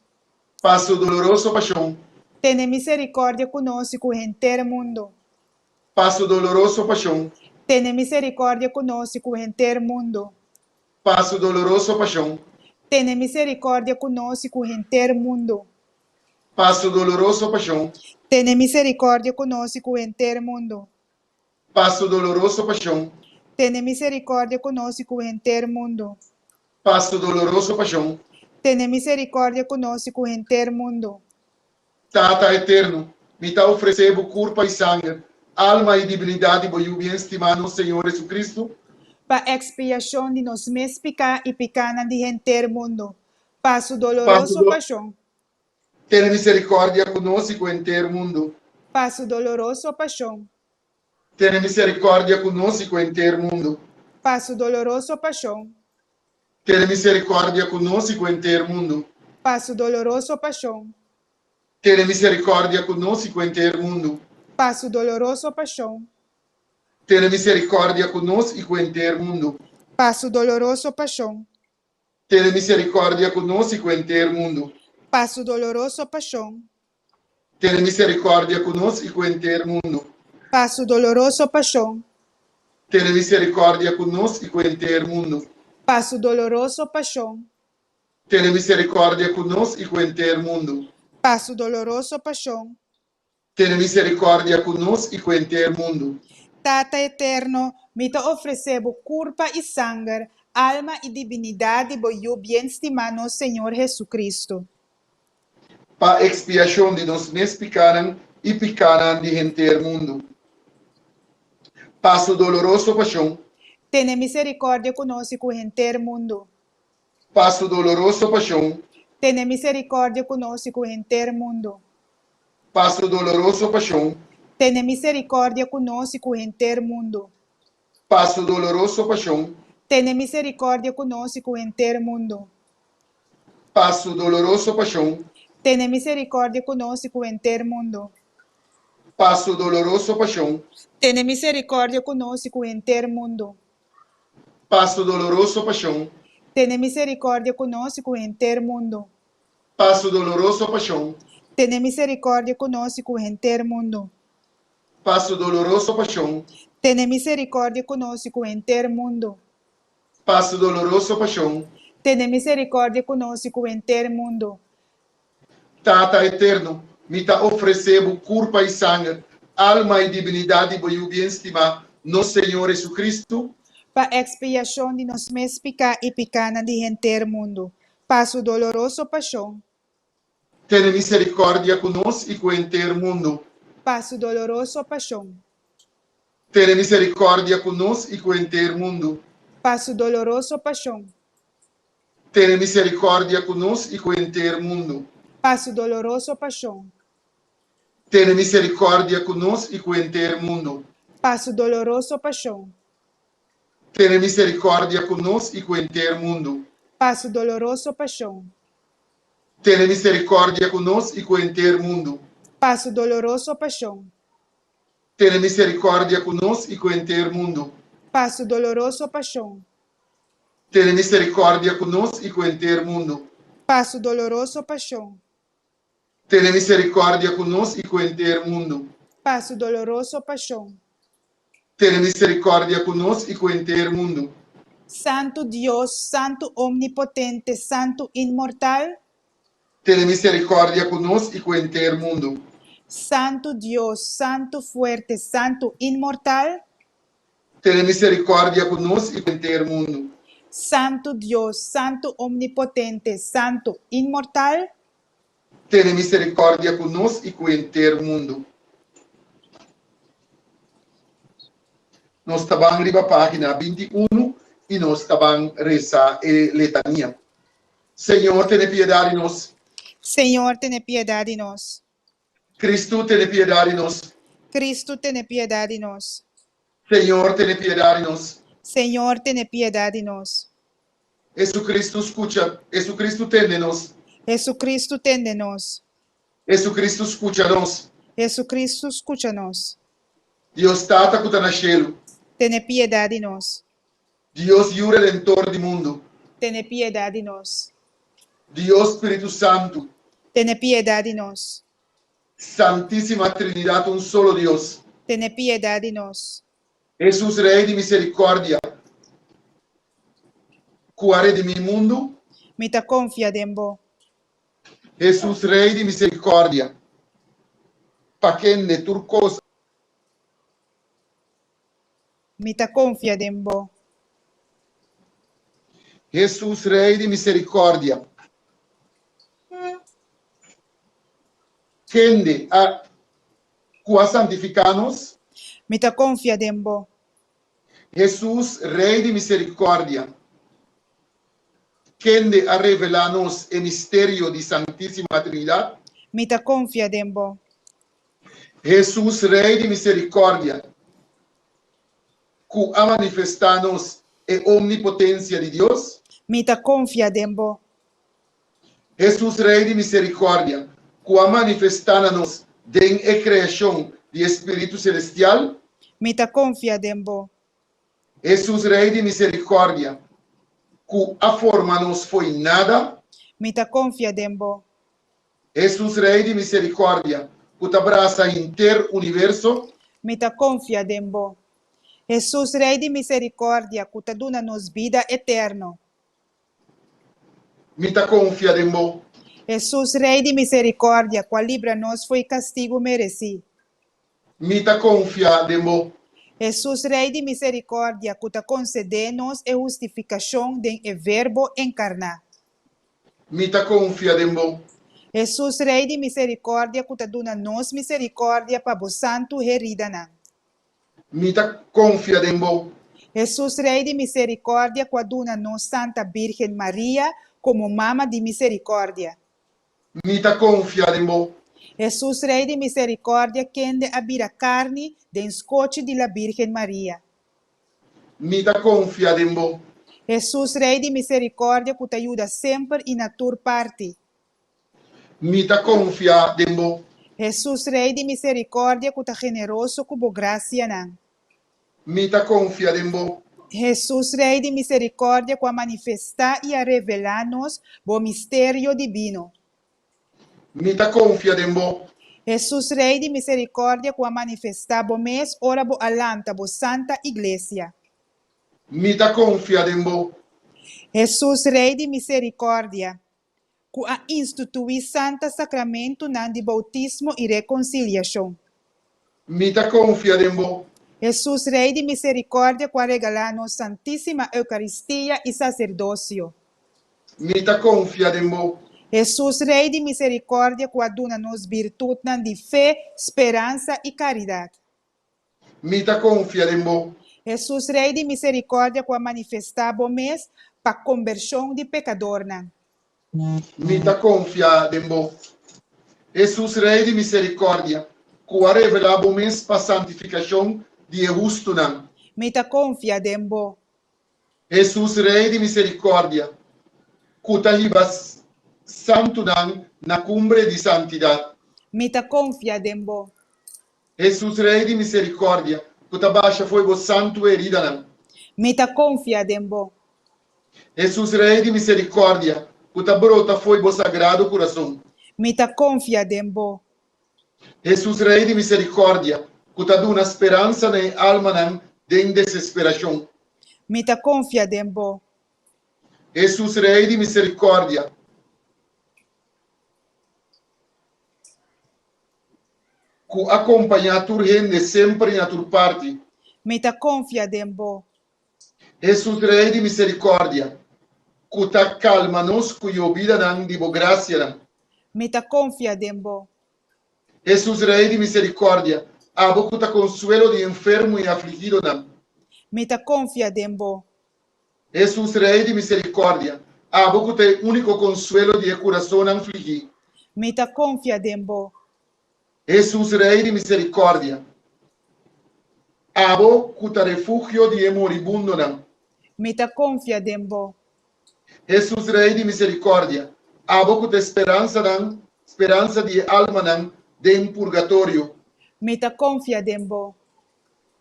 Para su doloroso paixão. Tene misericórdia conosco e com o inteiro mundo. Para su doloroso paixão. Tene misericórdia conosco e com o inteiro mundo. Para su doloroso paixão. Tene misericórdia conosco e com o inteiro mundo. Para su doloroso paixão. Tene misericórdia conosco e com o inteiro mundo. Para su doloroso paixão. Tene misericórdia conosco e com o inteiro mundo. Para su doloroso paixão. Tene misericórdia conosco e com o inteiro mundo. Tata eterno, me ta oferecebo corpo e sangue, alma e divinidade, voglio bem estimar no Senhor Jesucristo, Para expiação de nos mes picar e picana de inteiro mundo. Para su doloroso paixão. tenha misericórdia conosco e com o inteiro mundo. Para su doloroso paixão. Tenha misericórdia conosco e com o inteiro mundo. Para su doloroso paixão. Tenha misericórdia conosco e com o inteiro mundo. Para su doloroso paixão. Tenha misericórdia conosco e com o inteiro mundo. Para su doloroso paixão. Tenha misericórdia conosco e com o inteiro mundo. Para su doloroso paixão. Tenha misericórdia conosco e com o inteiro mundo. Para su doloroso paixão. Tenha misericórdia conosco e com o inteiro mundo. Para su doloroso paixão. Tenha misericórdia conosco e com o inteiro mundo. Para su doloroso paixão. Tenha misericórdia conosco e com o inteiro mundo. Para su doloroso paixão. Tenha misericórdia conosco e com o inteiro mundo. Tata eterno, me te oferecebo corpo e sangue, alma e divinidade, voglio bien estimar no Senhor Jesucristo. para expiação de nos mes picaran e picaran de gente del mundo. Passo doloroso paixão, Ten misericórdia conosco, gente mundo. passo doloroso paixão, Ten misericórdia conosco, gente mundo. passo doloroso paixão, Ten misericórdia conosco, gente mundo. passo doloroso paixão, Ten misericórdia conosco, gente mundo. passo doloroso paixão, Ten misericórdia conosco, gente mundo. passo doloroso paixão, Ten misericórdia conosco, gente mundo. passo doloroso paixão, Ten misericórdia conosco, gente mundo. passo doloroso paixão, Ten misericórdia conosco, gente mundo. passo doloroso paixão, Ten misericórdia conosco, gente mundo. passo doloroso paixão, Ten misericórdia conosco, gente mundo. Tata eterno, me ta oferecebo corpo e sangue, alma e divinidade por o bem-estimar, nosso Senhor Jesus Cristo, Pa expiação de nos mes pica e picana de gente mundo. Passo doloroso paixão. tenha misericórdia conosco e com o inteiro mundo. Passo doloroso paixão. Tenha misericórdia conosco e com o inteiro mundo. Passo doloroso paixão. Tenha misericórdia conosco e com o inteiro mundo. Passo doloroso paixão. Tenha misericórdia conosco e com o inteiro mundo. Passo doloroso paixão. Tenha misericórdia conosco e com o inteiro mundo. Passo doloroso paixão. Tenha misericórdia conosco e com o inteiro mundo. Passo doloroso paixão. Tenha misericórdia conosco e com o inteiro mundo. Passo doloroso paixão. Tenha misericórdia conosco e com o inteiro mundo. Passo doloroso paixão. Tenha misericórdia conosco e com o inteiro mundo. Passo doloroso paixão. Tenha misericórdia conosco e com o inteiro mundo. Santo Deus, Santo Omnipotente, Santo Inmortal. Tenha misericórdia conosco e com o inteiro mundo. Santo Deus, Santo Fuerte, Santo Inmortal. Tenha misericórdia conosco e com o inteiro mundo. Santo Deus, Santo Omnipotente, Santo Inmortal. Tenha misericórdia conosco e com o inteiro mundo. Nós estamos arriba a página 21 e nós estamos rezar a letania. Senhor, tenha piedade de nós. Senhor, tenha piedade de nós. Cristo, tenha piedade de nós. Cristo, tenha piedade de nós. Senhor, tenha piedade de nós. Senhor, tenha piedade de nós. Jesucristo, escucha. Jesucristo, tende nós. Jesucristo, tende nós. Jesucristo, escucha nós. Jesucristo, escucha-nos. Deus Tata, que está no cielo. Tenha piedade de nós. Deus e o Redentor do mundo. Tenha piedade de nós. Deus Espírito Santo. Tenha piedade de nós. Santíssima Trinidade, um solo Deus. Tenha piedade de nós. Jesus, Rei de misericórdia. Cuare de mi mundo. Mita confia dembo. Jesus, Rei de misericórdia. Paquende turcosa. Mita confia dembo. Jesus, Rei de misericórdia. Quende a qua santificanos. Mita confia dembo. Jesus, Rei de misericórdia. Quende a revelarnos el misterio de Santísima Trinidad. Mita confia dembo. Jesus, Rei de misericórdia. Que a manifestarnos a omnipotência de Deus. Mita confia dembo. Jesus, Rei de misericórdia. Que a manifestarnos en a criação de Espírito Celestial. Mita confia dembo. Jesus, Rei de misericórdia. Que a forma nos foi nada. Mita confia dembo. Jesus, Rei de misericórdia. Que te abraça inteiro universo. Mita confia dembo. Jesus, Rei de misericórdia, que te duna-nos vida eterna. Me ta confia de mo. Jesus, Rei de misericórdia, qual livra-nos foi castigo merecido. Me ta confia de mo. Jesus, Rei de misericórdia, que te concede-nos a justificação de verbo encarnar. Me ta confia de mo. Jesus, Rei de misericórdia, kutaduna nos misericórdia para bo santo herida nan. Mita confia dembo. Jesus, Rei de misericórdia, kwaduna nos Santa Virgen Maria como mama de misericórdia. Mita confia dembo. Jesus, Rei de misericórdia, kende abira carne den scote de la Virgen Maria. Mita confia dembo. Jesus, Rei de misericórdia, que te ajuda sempre e na tua parte. Mita confia dembo. Jesus, Rei de misericórdia, que te generoso com boa graça nan. Mita confia dembo. Jesus, Rei de misericórdia, que a manifestar e a revelar-nos o mistério divino. Mita confia dembo. Jesus, Rei de misericórdia, que a manifestar o mês, ora bo alanta, bo santa igreja. Mita confia dembo. Jesus, Rei de misericórdia, que a instituir santa sacramento nan de bautismo e reconciliação. Mita confia dembo. Jesus, Rei de misericórdia, que a regalar-nos Santíssima Eucaristia e sacerdócio. Mita confia dembo. Jesus, Rei de misericórdia, que aduna-nos virtude nan de fé, esperança e caridade. Mita confia dembo. Jesus, Rei de misericórdia, que a manifestar bom mês para conversão de pecador nan. Mita confia dembo. Jesus, Rei de misericórdia, que a revela bom mês para santificação de justo nan. Mita confia dembo. Jesus, Rei de misericórdia, que ta hibas santo nan na cumbre de santidade. Mita confia dembo. Jesus, Rei de misericórdia, que ta baixa foi o santo herida nan. Mita confia dembo. Jesus, Rei de misericórdia, que ta brota foi o sagrado coração. Mita confia dembo. Jesus, Rei de misericórdia, que ta duna esperança na alma nan de desesperação. Mita confia dembo. Jesus, Rei de misericórdia, que acompanha a tua gente sempre na tua parte. Mita confia dembo. Jesus, Rei de misericórdia, que ta calma nos cuyo vida nan de boa graça nan. Mita confia dembo. Jesus, Rei de misericórdia, abo que ta consuelo de enfermo e afligido nan. Mita confia dembo. Jesus, Rei de misericórdia, abo que te único consuelo de coração afligido. Mita confia dembo. Jesus, Rei de misericórdia, abo que te refugio de moribundo nan. Mita confia dembo. Jesus, Rei de misericórdia, abo que te esperança nan, esperança de alma nan de purgatório. Mita confia dembo.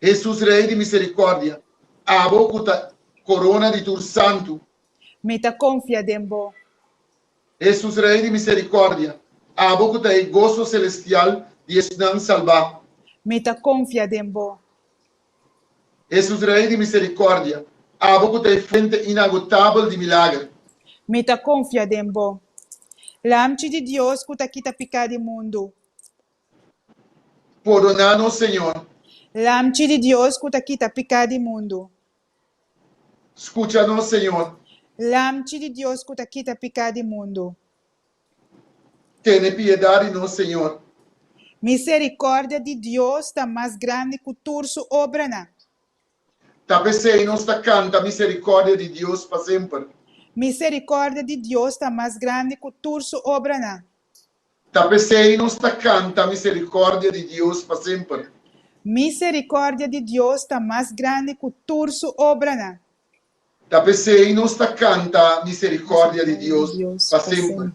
Jesus, Rei de misericórdia, abo que te corona de tu santo. Mita confia dembo. Jesus, Rei de misericórdia, abo que te gozo celestial de esnan salvar. Mita confia dembo. Jesus, Rei de misericórdia, abo que te fuente inagotável de milagre. Mita confia dembo. Lamchi de Deus que ta quita pecado do mundo. Perdonanos, Senhor. Lamchi de Deus que ta quita pecado do mundo. Escúchanos, Senhor. Lamchi de Deus que ta quita pecado do mundo. Tene piedade de nós, Senhor. Misericórdia de Deus está mais grande que toda sua obra. Não. Tapecei nos da canta misericórdia de Deus para sempre. Misericórdia de Deus está mais grande que toda sua obra. Não. Tapecei nos da canta misericórdia de Deus para sempre. Misericórdia de Deus está mais grande que toda sua obra. Não. Tapecei nos da canta misericórdia de Deus para sempre.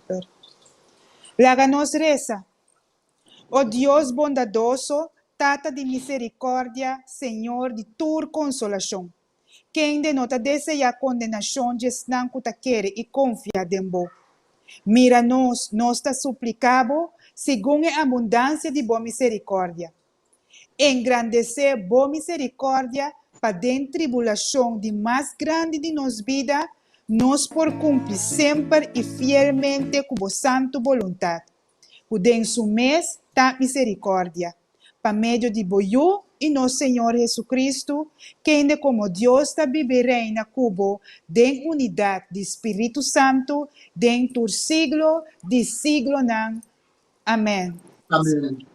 Laga-nos reza. Oh Deus bondadoso, Tata de misericórdia, Senhor de tua consolação. Quem denota deseja a condenação de não quer e confia em Deus. Mira-nos, nós te suplicamos, segundo a abundância de boa misericórdia. Engrandecer boa misericórdia para dentro tribulação de mais grande de nossa vida, nós por cumprir sempre e fielmente com a santa vontade. O denso mês da misericórdia, para meio de boiú y nuestro Señor Jesucristo, que como Dios está vive y reina cubo, den unidad de Espíritu Santo, den tur siglo, de siglo nan. Amén. Amém.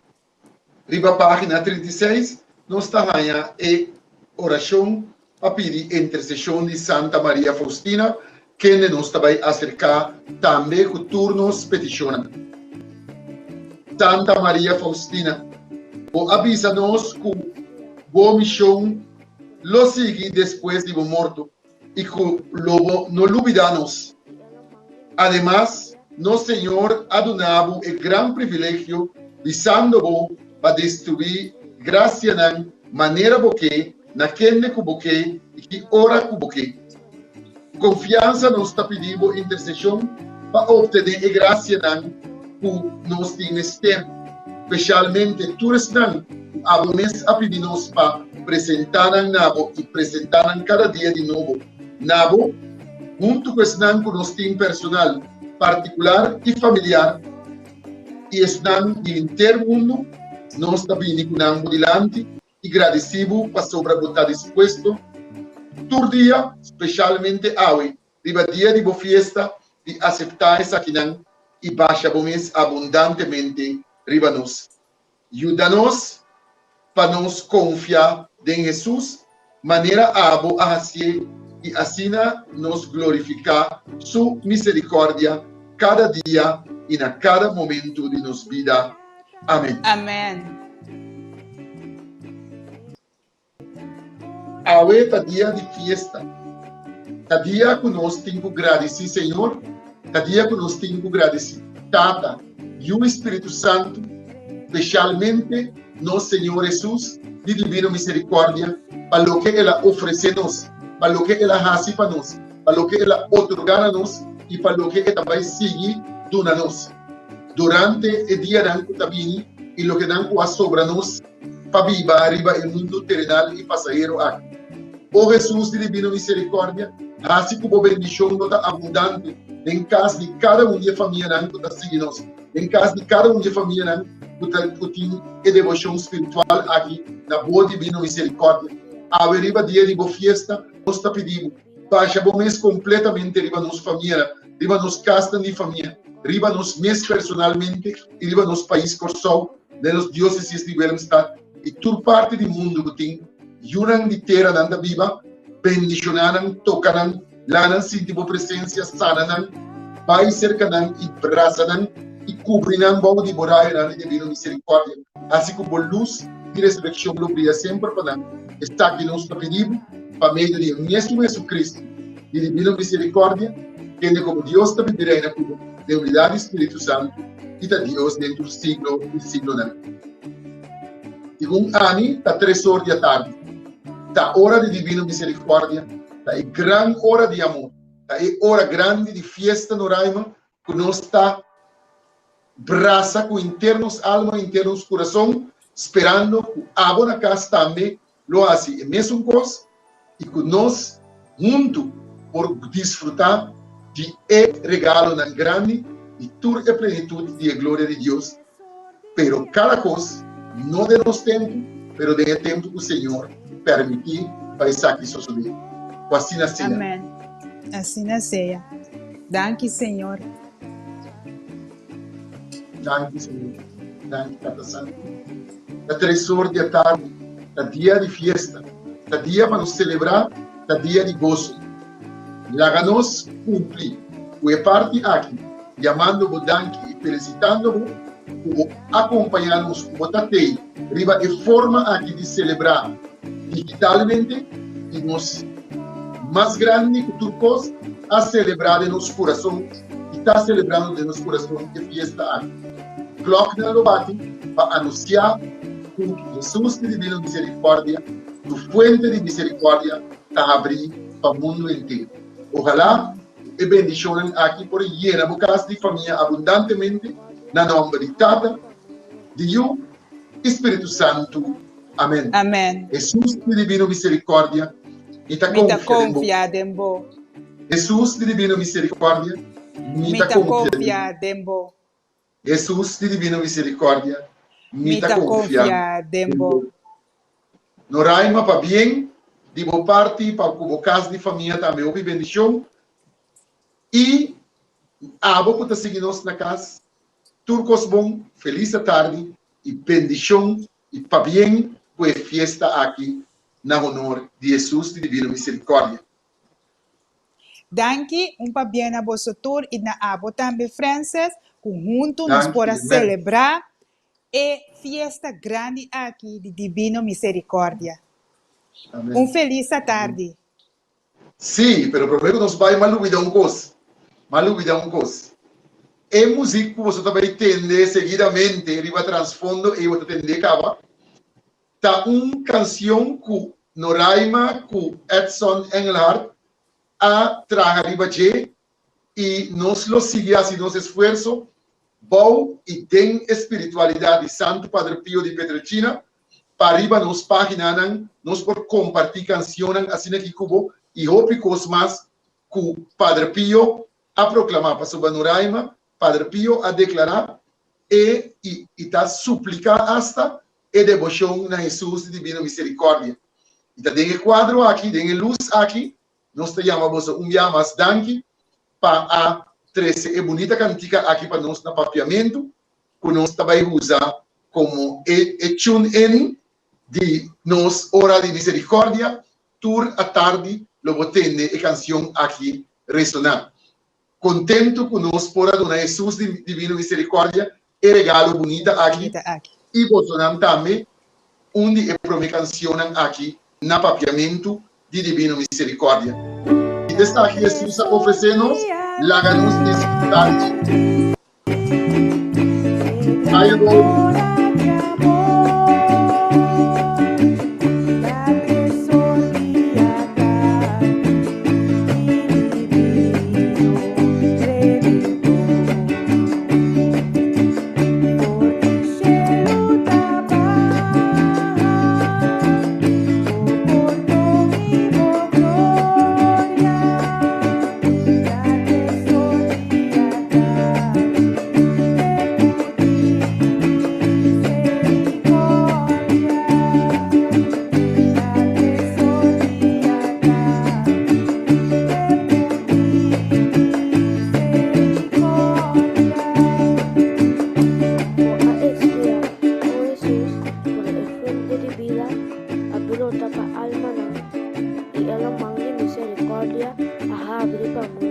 Riba página 36, nós está ganha e oração a pedir intercessão de Santa Maria Faustina, que nos vai acercar também com turnos peticionam. Santa Maria Faustina, o avisa-nos que boa missão lo sigue depois de morto e que lobo não olvidamos. Además, nosso Senhor adonava o grande privilégio de sando para destruir graça na maneira boque, naquele que boque e que ora que boque. Confiança nos está pedindo intercessão para obter a graça na que nos tem externo, especialmente todos não, a pedir-nos para apresentar nabo e apresentar cada dia de novo. Nabo, junto com esse não que nos tem personal, particular e familiar, e esse não de inteiro mundo, nós está pedindo com dilante e agradecido para sobrevotar disposto, todo dia, especialmente hoje, riba dia de boa festa, de aceitar essa aqui não, e baixa bomes abundantemente riba nós. Ajuda-nos para nos confiar em Jesus, maneira abo a fazer e assim nos glorificar sua misericórdia cada dia e na cada momento de nossa vida. Amém. Amém. Hoje é dia de festa. É dia que nós temos que agradecer, Senhor. É dia que nós temos que agradecer, Tata, e o Espírito Santo, especialmente nosso Senhor Jesus, de divina misericórdia, para o que ela oferece-nos, para o que ela faz para nós, para o que ela otorga-nos e para o que ela vai seguir dando-nos. Durante o dia que está vindo e o que não sobra-nos, para viver arriba o mundo terrenal e passageiro aqui. Oh Jesus de divina misericórdia, assim como bendição nota abundante em casa de cada de família que está seguindo, em casa de cada de família que tem a devoção espiritual aqui na boa divina misericórdia. A riba dia de boa festa, nós está pedindo, baixa bom mês completamente riba nossa família, riba nos casa de família, riba nos mês personalmente e riba nos país corsol, de nos dióceses de Willemstad e toda parte do mundo que tem Yunan de terra nanda viva, bendicionanan, tocanan, lanan sintibo presença, sananan, vai cercanan e braçanan, e cobrinan, vão de borai, na divina misericórdia. Assim como luz e ressurreição brilha sempre para nós. Está aqui nos pedindo, para meio de mesmo Jesus Cristo, de divina misericórdia, que como Deus está reina como de unidade do Espírito Santo, e da Deus dentro do siglo e siglo não. Segundo Ani, está 3 horas da tarde. Da hora de divina misericórdia, da grande hora de amor, da hora grande de festa no Raima, que nós está braça com internos alma, internos coração, esperando que a boa casa também lo hace a mesma coisa e que nós juntos por desfrutar de regalo na grande e toda a plenitude de glória de Deus, pero cada coisa não de nosso tempo, pero de tempo que o Senhor permitir para estar aqui suceder. Assim na ceia. Amém. Assim na ceia. Danke, Senhor. Danke, Senhor. Danke, Tata Santo. Da 3 horas da tarde, da dia de festa, da dia para nos celebrar, da dia de gozo. Laga-nos cumprir. O é parte aqui, chamando-vos danke e felicitando-vos por acompanhar-nos como tatei. Riba é forma aqui de celebrar digitalmente e nos mais grande que tudo coisa a celebrar de nosso coração e está celebrando de nosso coração de festa aqui. Coloque na bate para anunciar que Jesus de divina misericórdia, do fuente de misericórdia, está abrindo para o mundo inteiro. Ojalá e bendição aqui por llena a casa de família abundantemente na nome de Tata, de Deus, Espírito Santo. Amém. Amém. Jesus de divina misericórdia, mita confia dembo. Jesus de divina misericórdia, mita confia dembo. Jesus de divina misericórdia, mita confia dembo. Noraima para bien, digo parte para como casa de família também houve bendição. E a boca está seguindo na casa. Turcos bom, feliz tarde e bendição e para bien, pues fiesta aqui na honor de Jesus de Divina Misericórdia. Danke, para bien a vosotros e na abo também, Frances, juntos nos Danke, para amen. celebrar e fiesta grande aqui de Divina Misericórdia. Amém. Feliz tarde. Sim, pero primeiro nós vai malubida coisa. Malubida coisa. E música você também entende seguidamente, ele vai transfondo e você entende cava. Tá canção com Noraima, com Edson Engelhardt, a traga ribaje e nós lo sigue assim nosso esforço, bom e tem espiritualidade Santo Padre Pio de Pietrelcina, para riba nos páginas, nós por compartilhar canções assim aqui cubo e hópicos mais que Padre Pio a proclamar para sua Noraima, Padre Pio a declarar e está suplicar hasta e devoção na Jesus de Divina Misericórdia. E tá tem quadro aqui, tem luz aqui, nós te chamamos mais danke para a 13 e bonita cantica aqui para nós no papiamento, que nós também usar como tune-in de nós hora de misericórdia, tur a tarde, lo botende e canção aqui ressonar. Contento que nós por adorar Jesus de Divina Misericórdia e regalo bonita aqui. E botonam também onde é para canção aqui na papiamento de Divina Misericórdia. E desta aqui Jesus a oferecer-nos, laga-nos nesse Alma, y el amor de misericordia, a abrir para